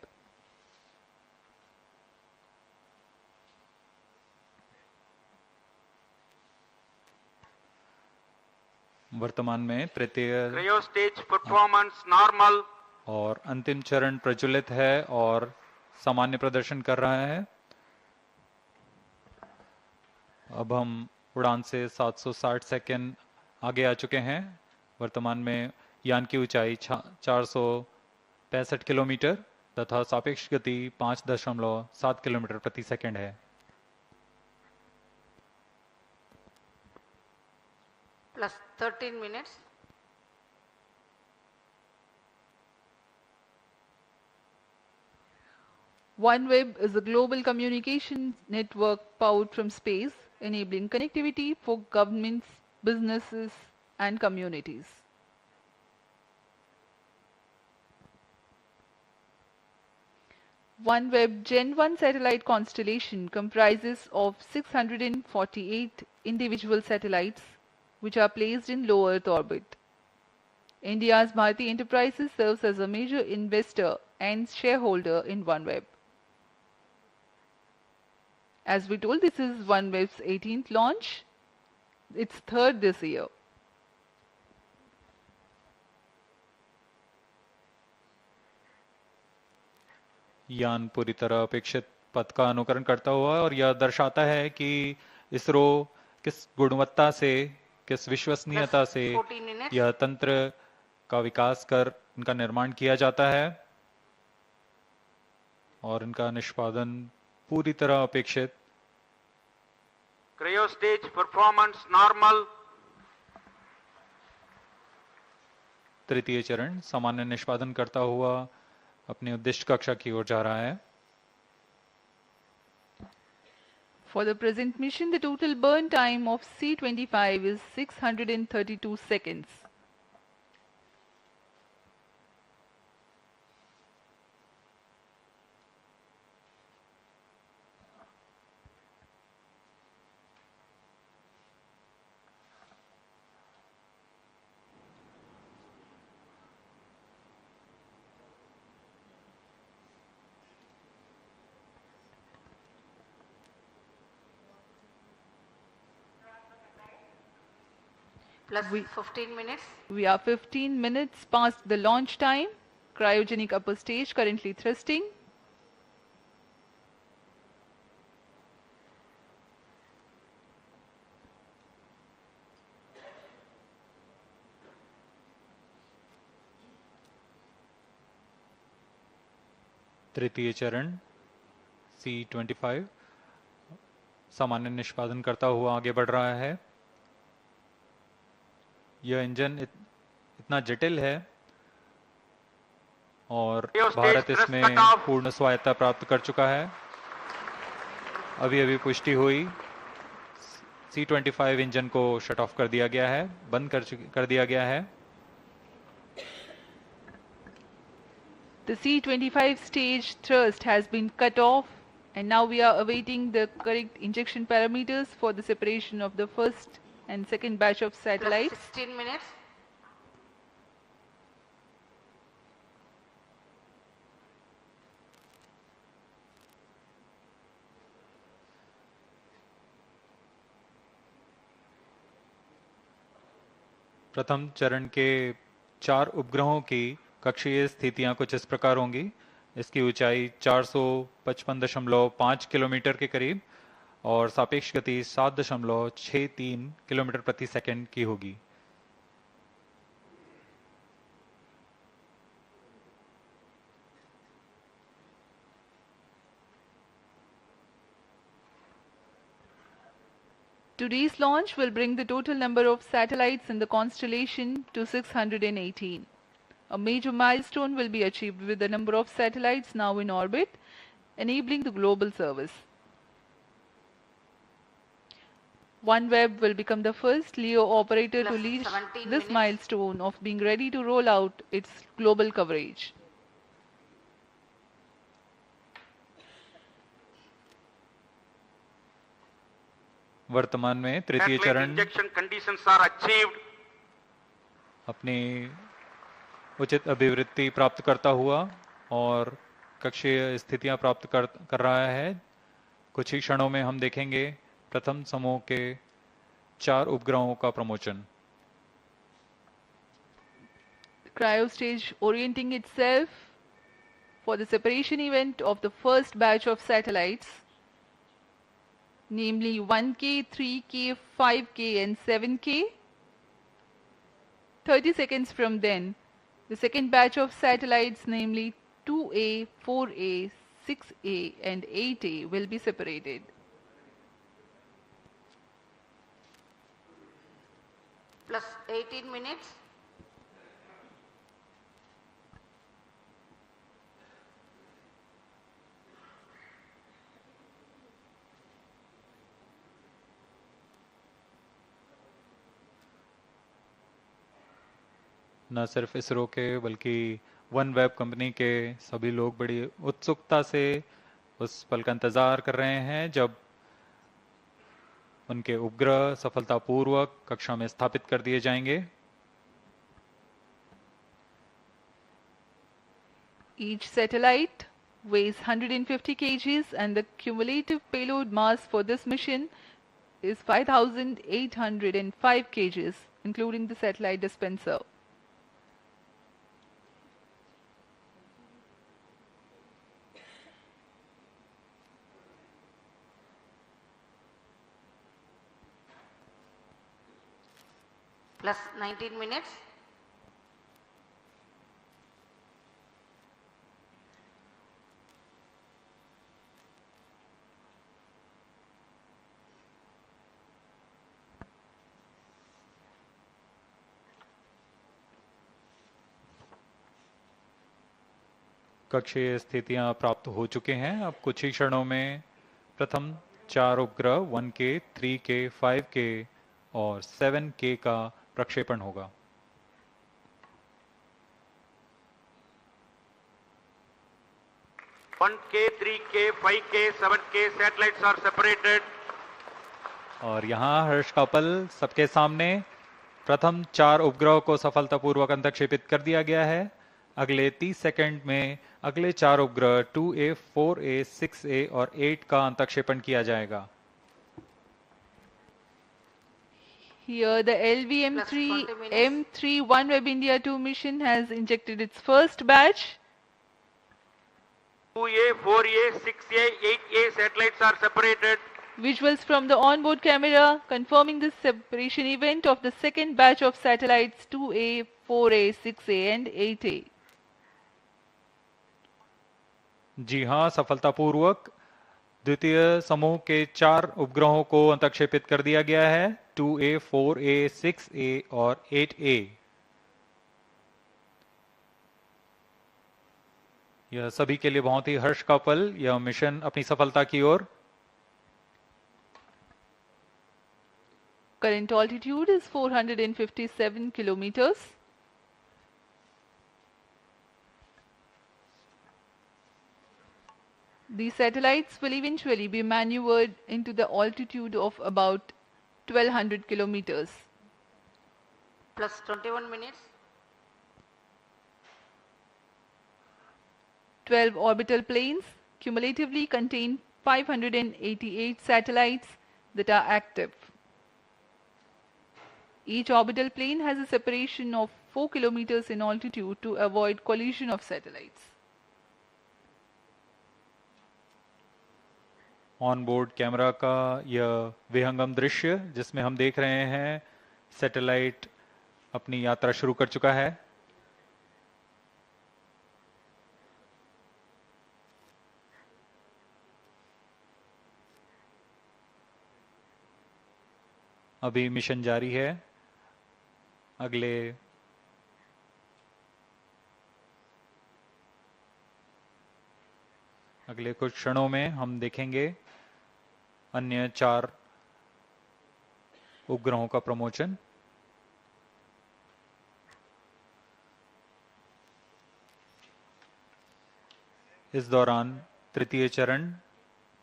वर्तमान में तृतीय cryo stage performance normal और अंतिम चरण प्रज्वलित है और सामान्य प्रदर्शन कर रहा है। अब हम उड़ान से 760 सेकंड आगे आ चुके हैं। वर्तमान में यान की ऊंचाई 465 किलोमीटर तथा सापेक्ष गति 5.7 किलोमीटर प्रति सेकंड है। Plus 13 minutes. OneWeb is a global communications network powered from space, enabling connectivity for governments, businesses, and communities. OneWeb Gen 1 satellite constellation comprises of 648 individual satellites which are placed in low Earth orbit. India's Bharti Enterprises serves as a major investor and shareholder in OneWeb. As we told, this is OneWeb's 18th launch, its third this year. यान पूरी तरह अपेक्षित पथ का अनुकरण करता हुआ और यह दर्शाता है कि इसरो किस गुणवत्ता से, किस विश्वसनीयता से यह तंत्र का विकास कर इनका निर्माण किया जाता है और इनका निष्पादन पूरी तरह अपेक्षित। Cryo stage performance normal. तृतीय चरण सामान्य निष्पादन करता हुआ अपने उद्दिष्ट कक्षा की ओर जा रहा है। For the present mission, the total burn time of C-25 is 632 seconds. Plus 15 minutes. We are 15 minutes past the launch time. Cryogenic upper stage currently thrusting. तृतीय चरण C-25 सामान्य निष्पादन करता हुआ आगे बढ़ रहा है। यह इंजन इतना जटिल है और भारत इसमें पूर्ण स्वायत्ता प्राप्त कर चुका है। अभी अभी पुष्टि हुई C25 इंजन को शट ऑफ कर दिया गया है, बंद कर दिया गया है। The C25 stage thrust has been cut off, and now we are awaiting the correct injection parameters for the separation of the first and second batch of Plus satellites. 16 minutes. प्रथम चरण के 4 उपग्रहों की कक्षीय स्थितियां कुछ इस प्रकार होंगी। इसकी ऊंचाई 455.5 किलोमीटर के करीब और सापेक्ष गति 7.63 किलोमीटर प्रति सेकंड की होगी। Today's launch will bring the total number of satellites in the constellation to 618. A major milestone will be achieved with the number of satellites now in orbit, enabling the global service. OneWeb will become the first LEO operator to Plus reach 17 this minutes. milestone of being ready to roll out its global coverage. वर्तमान में तृतीय चरण injection conditions are achieved. अपनी उचित अभिवृत्ति प्राप्त करता हुआ और कक्षीय स्थितियां प्राप्त कर रहा है। कुछ ही क्षणों में हम देखेंगे प्रथम समूह के 4 उपग्रहों का प्रमोचन। Cryo stage orienting itself for the separation event of the first batch of satellites, namely 1K, 3K, 5K and 7K. 30 seconds from then, the second batch of satellites, namely 2A, 4A, 6A and 8A will be separated. Plus 18 minutes. न सिर्फ इसरो के बल्कि one web company के सभी लोग बड़ी उत्सुकता से उस पल का इंतजार कर रहे हैं जब उनके उपग्रह सफलतापूर्वक कक्षा में स्थापित कर दिए जाएंगे। Each satellite weighs 150 kgs and the cumulative payload mass for this mission is 5,805 kgs, including the satellite dispenser. Plus 19 minutes. कक्षीय स्थितियां प्राप्त हो चुके हैं। अब कुछ ही क्षणों में प्रथम 4 उपग्रह 1K, 3K, 5K और 7K का प्रक्षेपण होगा। One K, 3K, 5K, 7K satellites are separated. और यहाँ हर्ष का पल सबके सामने प्रथम 4 उपग्रहों को सफलतापूर्वक अंतक्षेपित कर दिया गया है। अगले 30 सेकंड में अगले 4 उपग्रह 2A, 4A, 6A और 8 का अंतक्षेपण किया जाएगा। Here the LVM3 Plus 20 minutes. M3 OneWeb India 2 mission has injected its first batch. 2A, 4A, 6A, 8A satellites are separated. Visuals from the onboard camera confirming the separation event of the second batch of satellites 2A, 4A, 6A and 8A. जी हाँ, सफलतापूर्वक द्वितीय समूह के 4 उपग्रहों को अंतक्षेपित कर दिया गया है। 2A, 4A, 6A और 8A। यह सभी के लिए बहुत ही हर्ष का पल। यह मिशन अपनी सफलता की ओर Current altitude is 457 kilometers. These satellites will eventually be maneuvered into the altitude of about 1200 kilometers. Plus 21 minutes. 12 orbital planes cumulatively contain 588 satellites that are active. Each orbital plane has a separation of 4 kilometers in altitude to avoid collision of satellites. On board camera का यह विहंगम दृश्य जिसमें हम देख रहे हैं satellite अपनी यात्रा शुरू कर चुका है। अभी मिशन जारी है। अगले कुछ क्षणों में हम देखेंगे अन्य 4 उपग्रहों का प्रमोशन। इस दौरान तृतीय चरण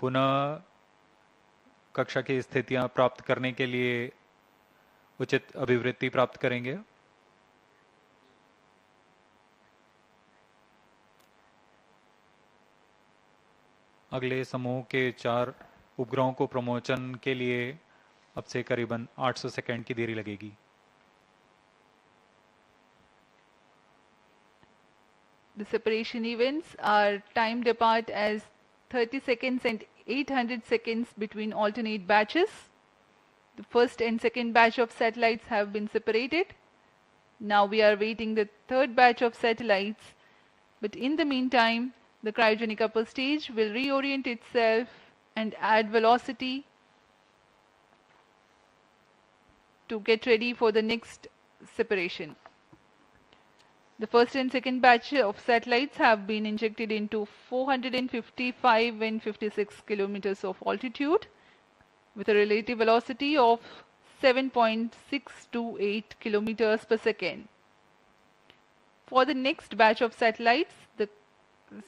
पुनः कक्षा की स्थितियां प्राप्त करने के लिए उचित अभिवृत्ति प्राप्त करेंगे। अगले समूह के 4 उपग्रहों को प्रमोशन के लिए अब से करीबन 800 सेकंड की देरी लगेगी। The separation events are timed apart as 30 seconds and 800 seconds between alternate batches. The first and second batch of satellites have been separated. Now we are waiting the third batch of satellites, but in the meantime, the cryogenic upper stage will reorient itself and add velocity to get ready for the next separation. The first and second batch of satellites have been injected into 455 and 56 kilometers of altitude with a relative velocity of 7.628 kilometers per second. For the next batch of satellites, the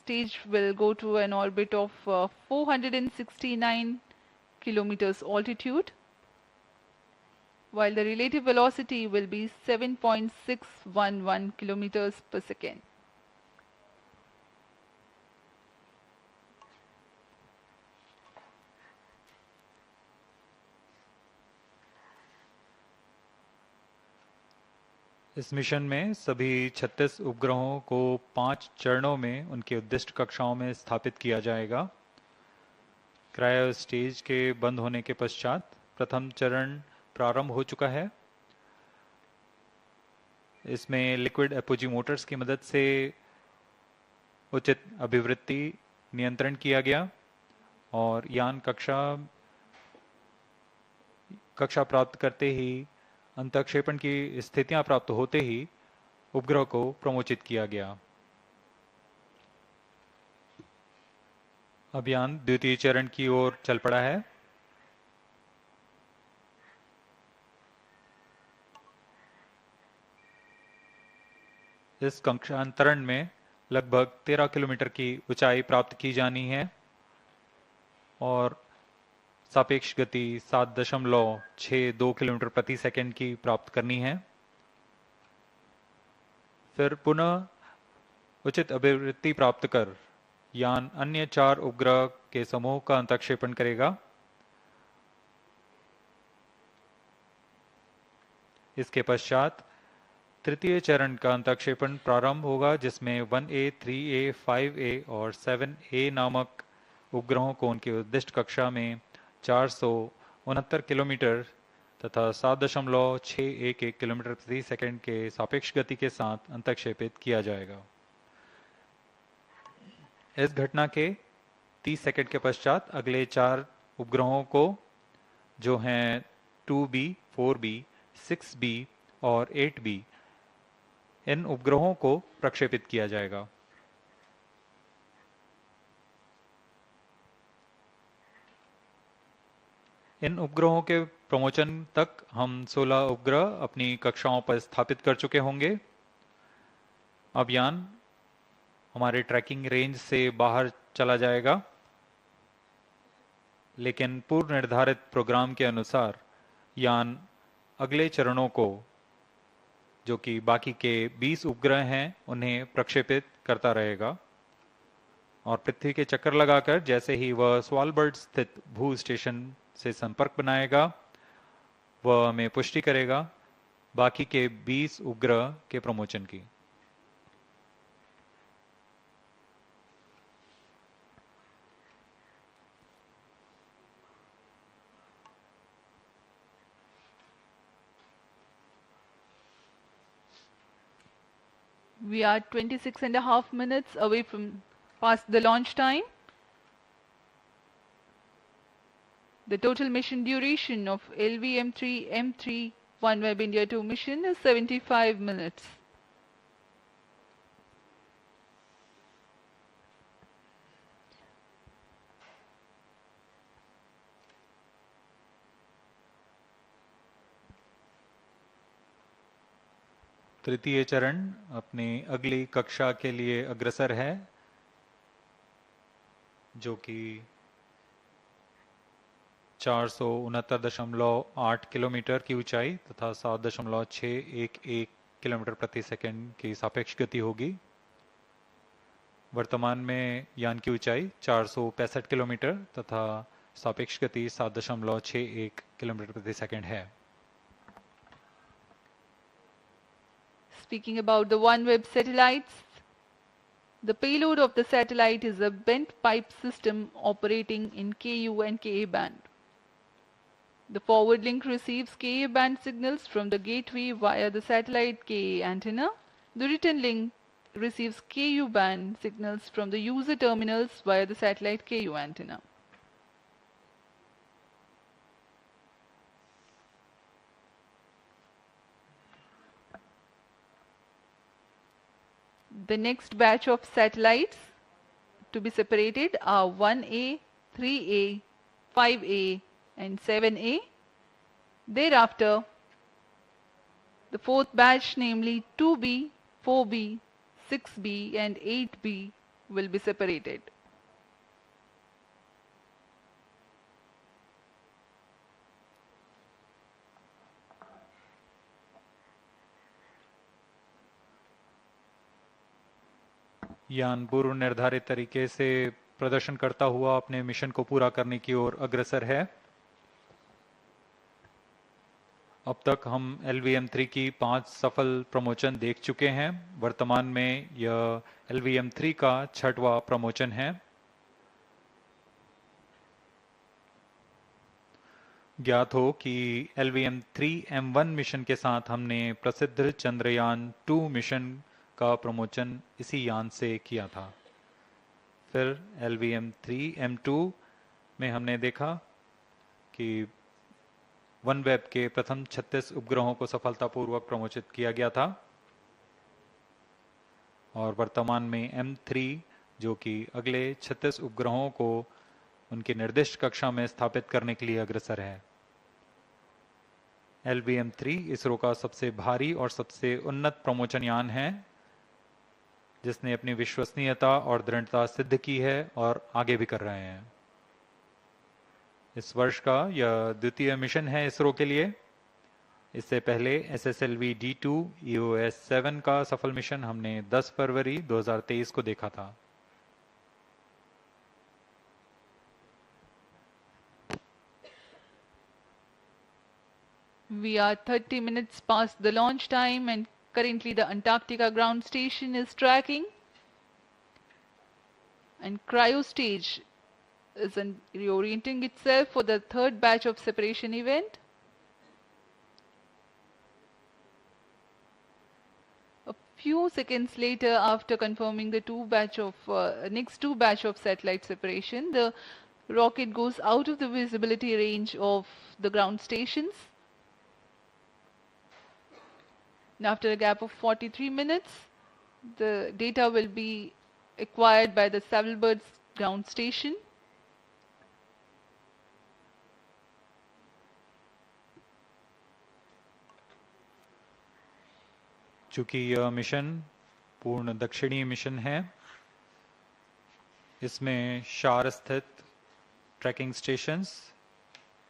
stage will go to an orbit of 469 kilometers altitude, while the relative velocity will be 7.611 kilometers per second. इस mission में सभी 36 उपग्रहों को 5 चरणों में उनकी उद्दिष्ट कक्षाओं में स्थापित किया जाएगा। क्रायो स्टेज के बंद होने के पश्चात प्रथम चरण प्रारंभ हो चुका है। इसमें लिक्विड एपोजी मोटर्स की मदद से उचित अभिवृत्ति नियंत्रण किया गया और यान कक्षा प्राप्त करते ही अंतःक्षेपण की स्थितियां प्राप्त होते ही उपग्रह को प्रमोचित किया गया। अभियान द्वितीय चरण की ओर चल पड़ा है। इस कक्षांतरण में लगभग 13 किलोमीटर की ऊंचाई प्राप्त की जानी है और सापेक्ष गति 7.62 किलोमीटर प्रति सेकंड की प्राप्त करनी है। फिर पुनः उचित अभिवृत्ति प्राप्त कर यान अन्य 4 उपग्रह के समूह का अंतःक्षेपण करेगा। इसके पश्चात तृतीय चरण का अंतःक्षेपण प्रारंभ होगा, जिसमें 1A, 3A, 5A और 7A नामक उपग्रहों को उनकी उद्दिष्ट कक्षा में 469 किलोमीटर तथा 7.611 किलोमीटर प्रति सेकंड के सापेक्ष गति के साथ अंतःक्षेपित किया जाएगा। इस घटना के 30 सेकंड के पश्चात अगले 4 उपग्रहों को, जो हैं 2B, 4B, 6B और 8B, इन उपग्रहों को प्रक्षेपित किया जाएगा। इन उपग्रहों के प्रमोशन तक हम 16 उपग्रह अपनी कक्षाओं पर स्थापित कर चुके होंगे। अब यान हमारे ट्रैकिंग रेंज से बाहर चला जाएगा, लेकिन पूर्व निर्धारित प्रोग्राम के अनुसार यान अगले चरणों को, जो कि बाकी के 20 उपग्रह हैं, उन्हें प्रक्षेपित करता रहेगा और पृथ्वी के चक्कर लगाकर जैसे ही वह स्वालबर्ड स्थित भू स्टेशन से संपर्क बनाएगा, वह हमें पुष्टि करेगा बाकी के 20 उपग्रह के प्रमोशन की। We are 26.5 minutes away from past the launch time. The total mission duration of LVM3 M3 OneWeb India 2 mission is 75 minutes. तृतीय चरण अपनी अगली कक्षा के लिए अग्रसर है, जो कि 469.8 किलोमीटर की ऊंचाई तथा 7.611 किलोमीटर प्रति सेकंड की सापेक्ष गति होगी। वर्तमान में यान की ऊंचाई 465 किलोमीटर तथा सापेक्ष गति 7.61 किलोमीटर प्रति सेकंड है। Speaking about the OneWeb satellites, the payload of the satellite is a bent pipe system operating in Ku and Ka band. The forward link receives Ka band signals from the gateway via the satellite Ka antenna. The return link receives Ku band signals from the user terminals via the satellite Ku antenna. The next batch of satellites to be separated are 1A, 3A, 5A and 7A. Thereafter, the fourth batch, namely 2B, 4B, 6B and 8B will be separated. यान पूर्व निर्धारित तरीके से प्रदर्शन करता हुआ अपने mission को पूरा करने की ओर अग्रसर है। अब तक हम LVM3 की 5 सफल प्रमोशन देख चुके हैं। वर्तमान में यह LVM3 का 6वां प्रमोशन है। ज्ञात हो कि LVM3 M1 मिशन के साथ हमने प्रसिद्ध चंद्रयान 2 मिशन का प्रमोशन इसी यान से किया था। फिर LVM3 M2 में हमने देखा कि OneWeb के प्रथम 36 उपग्रहों को सफलतापूर्वक प्रमोशित किया गया था और वर्तमान में M3, जो कि अगले 36 उपग्रहों को उनकी निर्दिष्ट कक्षा में स्थापित करने के लिए अग्रसर है। LVM3 इसरो का सबसे भारी और सबसे उन्नत प्रमोशन यान है, जिसने अपनी विश्वसनीयता और दृढ़ता सिद्ध की है और आगे भी कर रहे हैं। इस वर्ष का यह द्वितीय मिशन है इसरो के लिए। इससे पहले SSLV D2 EOS 7 का सफल मिशन हमने 10 फरवरी 2023 को देखा था। We are 30 minutes past the launch time and currently the Antarctica ground station is tracking and cryo stage is reorienting itself for the third batch of separation event. A few seconds later, after confirming the next two batch of satellite separation, the rocket goes out of the visibility range of the ground stations. And after a gap of 43 minutes, the data will be acquired by the Savalbird ground station. चूंकि यह mission पूर्ण दक्षिणी mission है, इसमें शार स्थित trekking stations,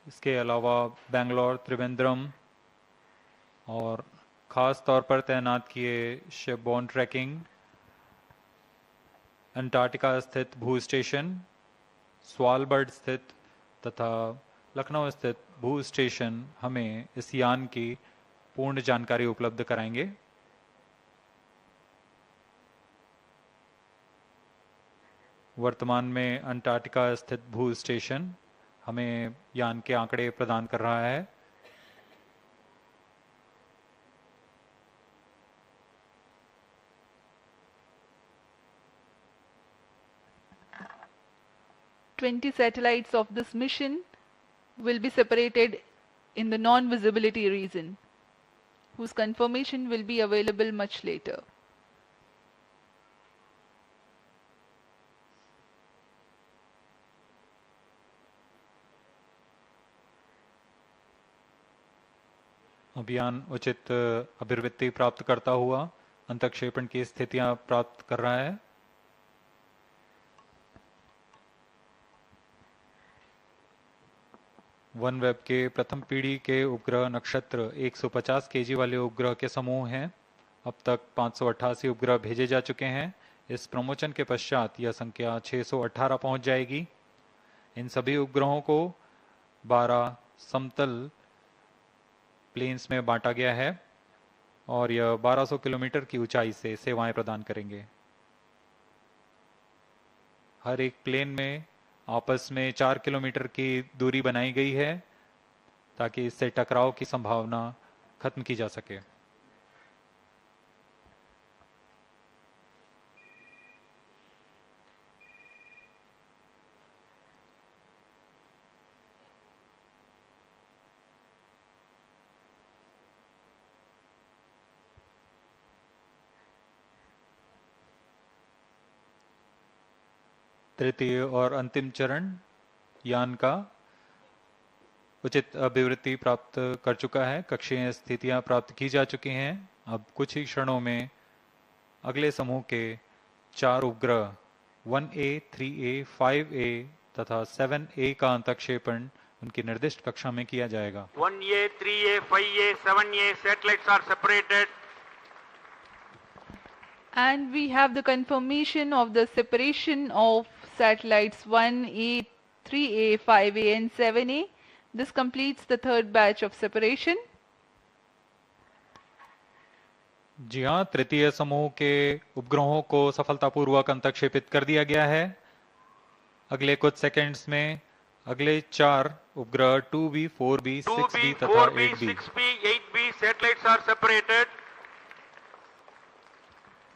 इसके अलावा बेंगलोर, त्रिवेंद्रम और ख़ास तौर पर तैनात किए शिपबोर्न ट्रैकिंग, अंटार्कटिका स्थित भू स्टेशन, स्वालबर्ड स्थित तथा लखनऊ स्थित भू स्टेशन हमें इस यान की पूर्ण जानकारी उपलब्ध कराएंगे। वर्तमान में अंटार्कटिका स्थित भू स्टेशन हमें यान के आंकड़े प्रदान कर रहा है। "20 satellites of this mission will be separated in the non-visibility region, whose confirmation will be available much later." अभियान उचित अभिवृत्ति प्राप्त करता हुआ अंतक्षेपण की स्थितियां प्राप्त कर रहा है। OneWeb के प्रथम पीढ़ी के उपग्रह नक्षत्र 150 केजी वाले उपग्रह के समूह हैं। अब तक 588 उपग्रह भेजे जा चुके हैं। इस प्रमोशन के पश्चात यह संख्या 618 पहुंच जाएगी। इन सभी उपग्रहों को 12 समतल प्लेन्स में बांटा गया है और यह 1200 किलोमीटर की ऊंचाई से सेवाएं प्रदान करेंगे। हर एक प्लेन में आपस में 4 किलोमीटर की दूरी बनाई गई है ताकि इससे टकराव की संभावना खत्म की जा सके। तृतीय और अंतिम चरण यान का उचित अभिवृत्ति प्राप्त कर चुका है। कक्षीय स्थितियां प्राप्त की जा चुकी हैं। अब कुछ ही क्षणों में अगले समूह के 4 उपग्रह 1A, 3A, 5A तथा 7A का अंतक्षेपण उनकी निर्दिष्ट कक्षा में किया जाएगा। 1A, 3A, 5A, 7A satellites are separated. And we have the confirmation of the separation of satellites 1A, 3A, 5A and 7A. This completes the third batch of separation. जी हाँ, तृतीय समूह के उपग्रहों को सफलतापूर्वक अंतक्षेपित कर दिया गया है। अगले कुछ सेकंड्स में अगले 4 उपग्रह 2B, 4B, 6B तथा 8B 6B, 8B satellites are separated.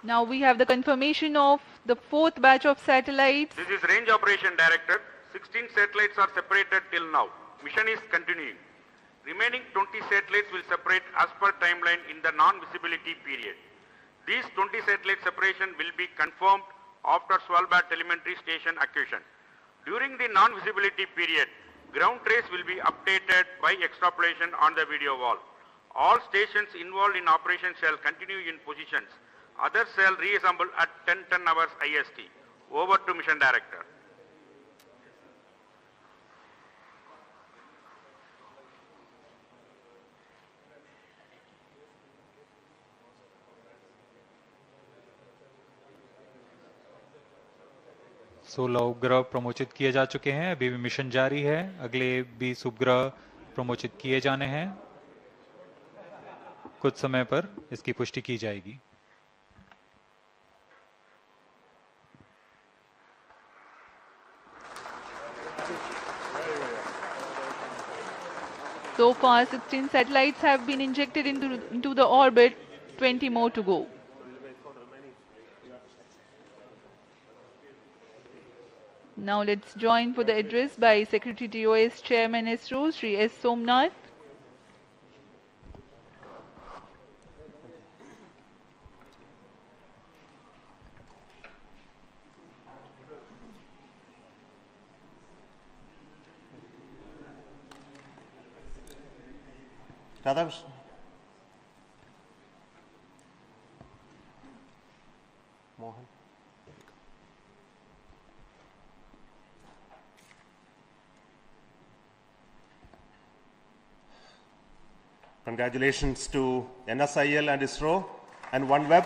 Now we have the confirmation of the fourth batch of satellites. This is Range Operation Director. 16 satellites are separated till now. Mission is continuing. Remaining 20 satellites will separate as per timeline in the non-visibility period. These 20 satellite separation will be confirmed after Svalbard telemetry station acquisition. During the non-visibility period, ground trace will be updated by extrapolation on the video wall. All stations involved in operation shall continue in positions. Others shall reassemble at 10:10 hours IST. Over to Mission Director. सोलह उपग्रह प्रमोचित किए जा चुके हैं। अभी भी mission जारी है। अगले 20 उपग्रह प्रमोचित किए जाने हैं। कुछ समय पर इसकी पुष्टि की जाएगी। So far 16 satellites have been injected into the orbit, 20 more to go. Now let's join for the address by Secretary TOS Chairman ISRO, Shri S. Somnath. Radhakrishnan. Mohan. Congratulations to NSIL and ISRO and OneWeb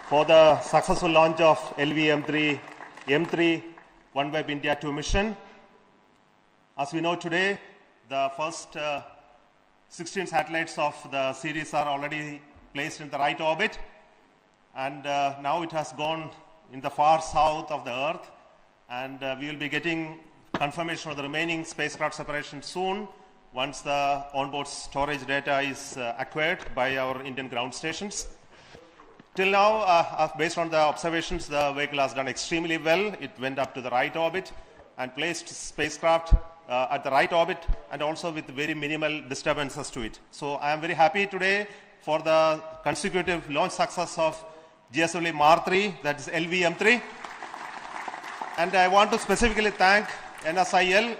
for the successful launch of LVM3 M3 OneWeb India 2 mission. As we know today, the first 16 satellites of the series are already placed in the right orbit, and now it has gone in the far south of the Earth, and we will be getting confirmation of the remaining spacecraft separation soon once the onboard storage data is acquired by our Indian ground stations. Till now, based on the observations, the vehicle has done extremely well. It went up to the right orbit and placed spacecraft at the right orbit, and also with very minimal disturbances to it. So I am very happy today for the consecutive launch success of GSLV M3, that is LVM3. And I want to specifically thank NSIL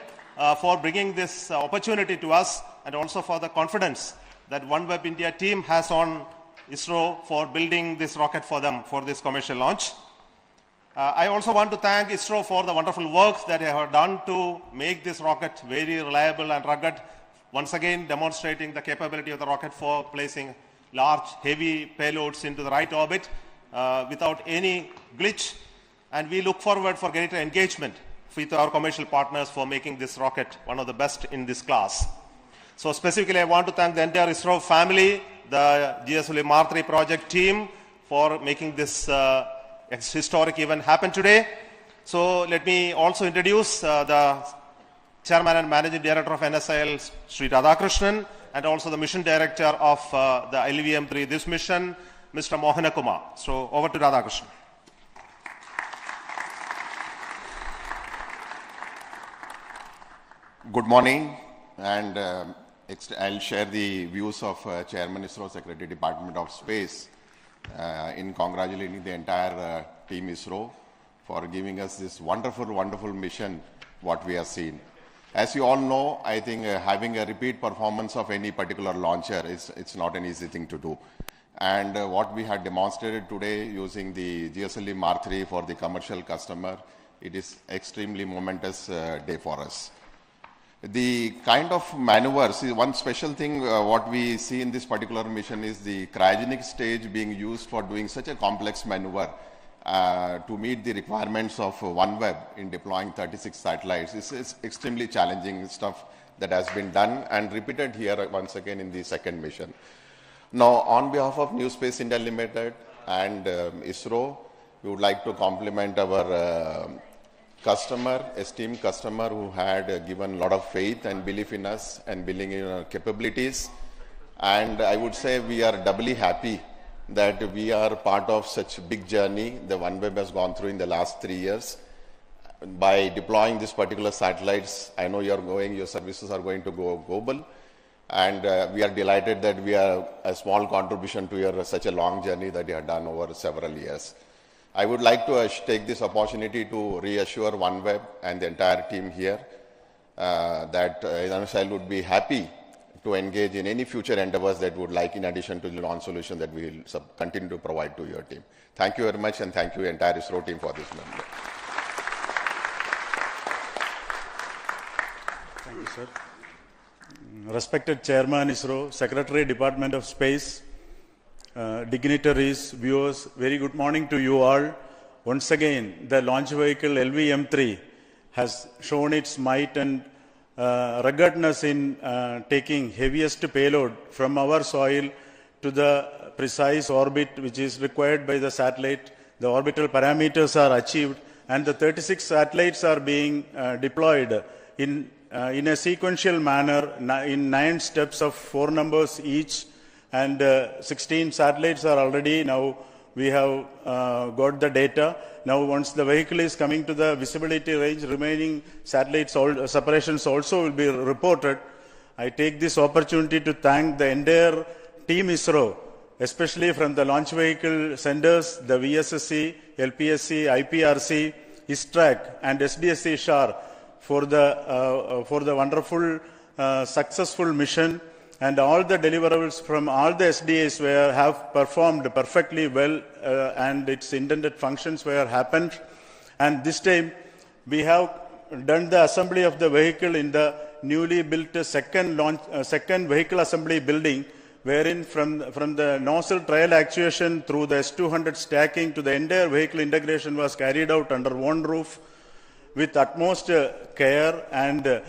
for bringing this opportunity to us, and also for the confidence that OneWeb India team has on ISRO for building this rocket for them for this commercial launch. I also want to thank ISRO for the wonderful work that they have done to make this rocket very reliable and rugged, once again demonstrating the capability of the rocket for placing large, heavy payloads into the right orbit without any glitch. And we look forward for greater engagement with our commercial partners for making this rocket one of the best in this class. So specifically, I want to thank the entire ISRO family, the GSLV M3 project team, for making this historic event happen today. So let me also introduce the Chairman and Managing Director of NSIL, Sri Radhakrishnan, and also the Mission Director of the LVM3 this mission, Mr. Mohana Kumar. So over to Radhakrishnan. Good morning, and I'll share the views of Chairman ISRO, Secretary Department of Space, in congratulating the entire team ISRO for giving us this wonderful, wonderful mission, what we have seen. As you all know, I think having a repeat performance of any particular launcher it's not an easy thing to do. And what we had demonstrated today using the GSLV M3 for the commercial customer, it is extremely momentous day for us. The kind of maneuvers, one special thing what we see in this particular mission is the cryogenic stage being used for doing such a complex maneuver to meet the requirements of OneWeb in deploying 36 satellites. This is extremely challenging stuff that has been done and repeated here once again in the second mission. Now, on behalf of New Space India Limited and ISRO, we would like to compliment our esteemed customer who had given a lot of faith and belief in us and believing in our capabilities. And I would say we are doubly happy that we are part of such a big journey the OneWeb has gone through in the last 3 years. By deploying these particular satellites, I know your services are going to go global. And we are delighted that we are a small contribution to your such a long journey that you have done over several years. I would like to take this opportunity to reassure OneWeb and the entire team here that NSIL would be happy to engage in any future endeavors that would like, in addition to the launch solution that we will continue to provide to your team. Thank you very much, and thank you entire ISRO team for this member. Thank you, sir. Respected Chairman ISRO, Secretary Department of Space, dignitaries, viewers, very good morning to you all. Once again, the launch vehicle LVM3 has shown its might and ruggedness in taking heaviest payload from our soil to the precise orbit which is required by the satellite. The orbital parameters are achieved, and the 36 satellites are being deployed in a sequential manner in 9 steps of 4 numbers each. And 16 satellites are already now, we have got the data. Now once the vehicle is coming to the visibility range, remaining satellites separations also will be reported. I take this opportunity to thank the entire team ISRO, especially from the launch vehicle senders, the VSSC, LPSC, IPRC, ISTRAC and SDSC SHAR for the wonderful successful mission. and all the deliverables from all the SDAs have performed perfectly well, and its intended functions were happened. And this time we have done the assembly of the vehicle in the newly built second vehicle assembly building, wherein from the nozzle trial actuation through the S200 stacking to the entire vehicle integration was carried out under one roof with utmost care and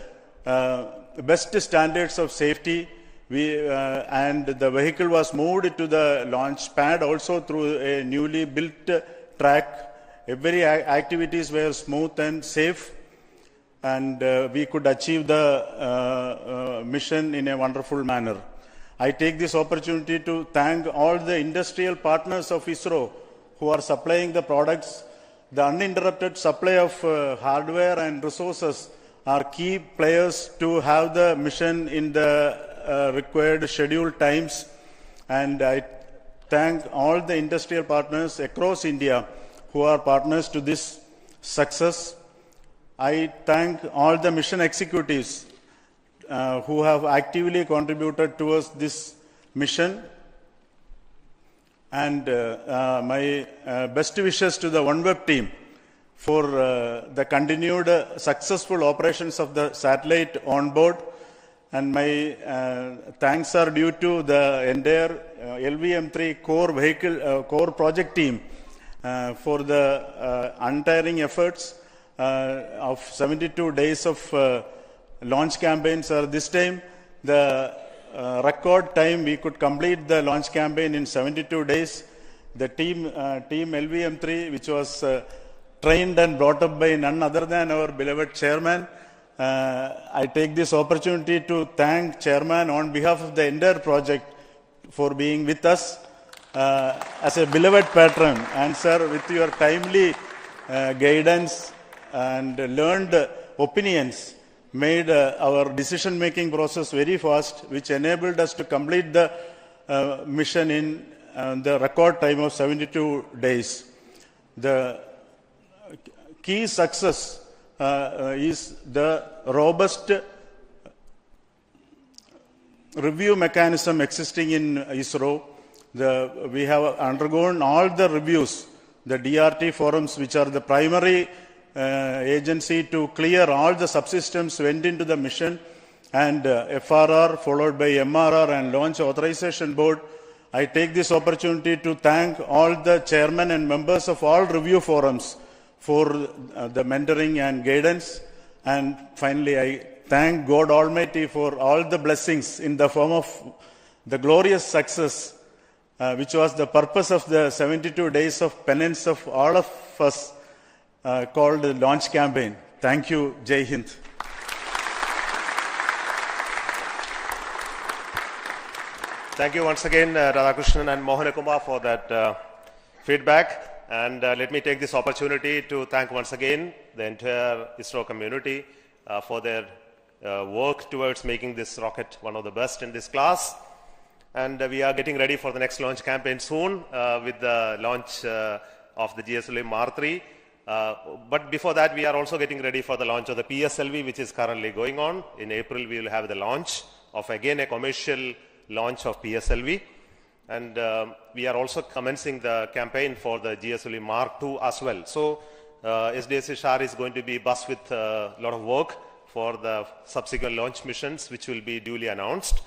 best standards of safety. And the vehicle was moved to the launch pad also through a newly built track. Every activities were smooth and safe, and we could achieve the mission in a wonderful manner. I take this opportunity to thank all the industrial partners of ISRO who are supplying the products. The uninterrupted supply of hardware and resources are key players to have the mission in the required scheduled times, and I thank all the industrial partners across India who are partners to this success. I thank all the mission executives who have actively contributed towards this mission, and my best wishes to the OneWeb team for the continued successful operations of the satellite on board. And my thanks are due to the entire LVM3 core project team for the untiring efforts of 72 days of launch campaigns. This time, the record time we could complete the launch campaign in 72 days. The team LVM3, which was trained and brought up by none other than our beloved chairman. I take this opportunity to thank Chairman on behalf of the entire project for being with us as a beloved patron. And sir, with your timely guidance and learned opinions, made our decision-making process very fast, which enabled us to complete the mission in the record time of 72 days. The key success is the robust review mechanism existing in ISRO. We have undergone all the reviews, the DRT forums, which are the primary agency to clear all the subsystems went into the mission, and FRR followed by MRR and Launch Authorization Board. I take this opportunity to thank all the chairmen and members of all review forums for the mentoring and guidance. And finally, I thank God Almighty for all the blessings in the form of the glorious success, which was the purpose of the 72 days of penance of all of us, called the launch campaign. Thank you. Jai Hind. Thank you once again, Radhakrishnan and Mohanakumar, for that feedback. And let me take this opportunity to thank once again the entire ISRO community for their work towards making this rocket one of the best in this class. And we are getting ready for the next launch campaign soon with the launch of the GSLV-M3. But before that, we are also getting ready for the launch of the PSLV, which is currently going on. In April, we will have the launch of, again, a commercial launch of PSLV. And we are also commencing the campaign for the GSLV Mark II as well. So SDSC SHAR is going to be buzzed with a lot of work for the subsequent launch missions, which will be duly announced.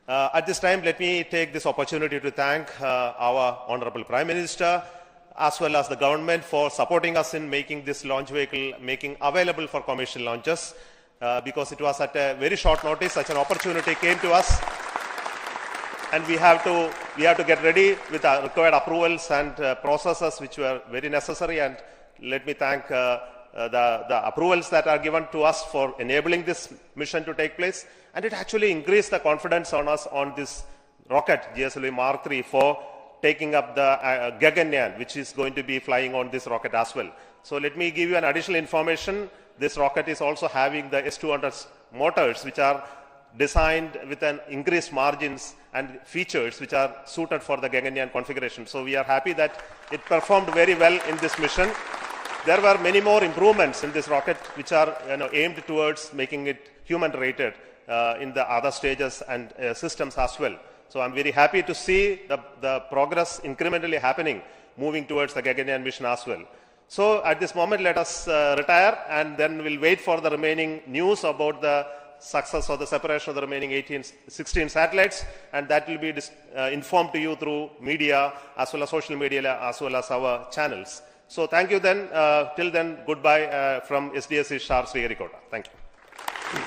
At this time, let me take this opportunity to thank our Honorable Prime Minister, as well as the government, for supporting us in making this launch vehicle available for commercial launches, because it was at a very short notice such an opportunity came to us. And we have to get ready with our required approvals and processes which were very necessary. And let me thank the approvals that are given to us for enabling this mission to take place. And it actually increased the confidence on us on this rocket, GSLV Mark III, for taking up the Gaganyaan, which is going to be flying on this rocket as well. So let me give you an additional information. This rocket is also having the S200 motors, which are designed with an increased margins and features which are suited for the Gaganyaan configuration. So we are happy that it performed very well in this mission. There were many more improvements in this rocket which are aimed towards making it human rated. in the other stages and systems as well. So I'm very happy to see the progress incrementally happening, moving towards the Gaganyaan mission as well. So at this moment, let us retire, and then we'll wait for the remaining news about the success of the separation of the remaining 16 satellites, and that will be informed to you through media as well as social media as well as our channels. So thank you then. Till then, goodbye from SDSC Shar Sriharikota. Thank you.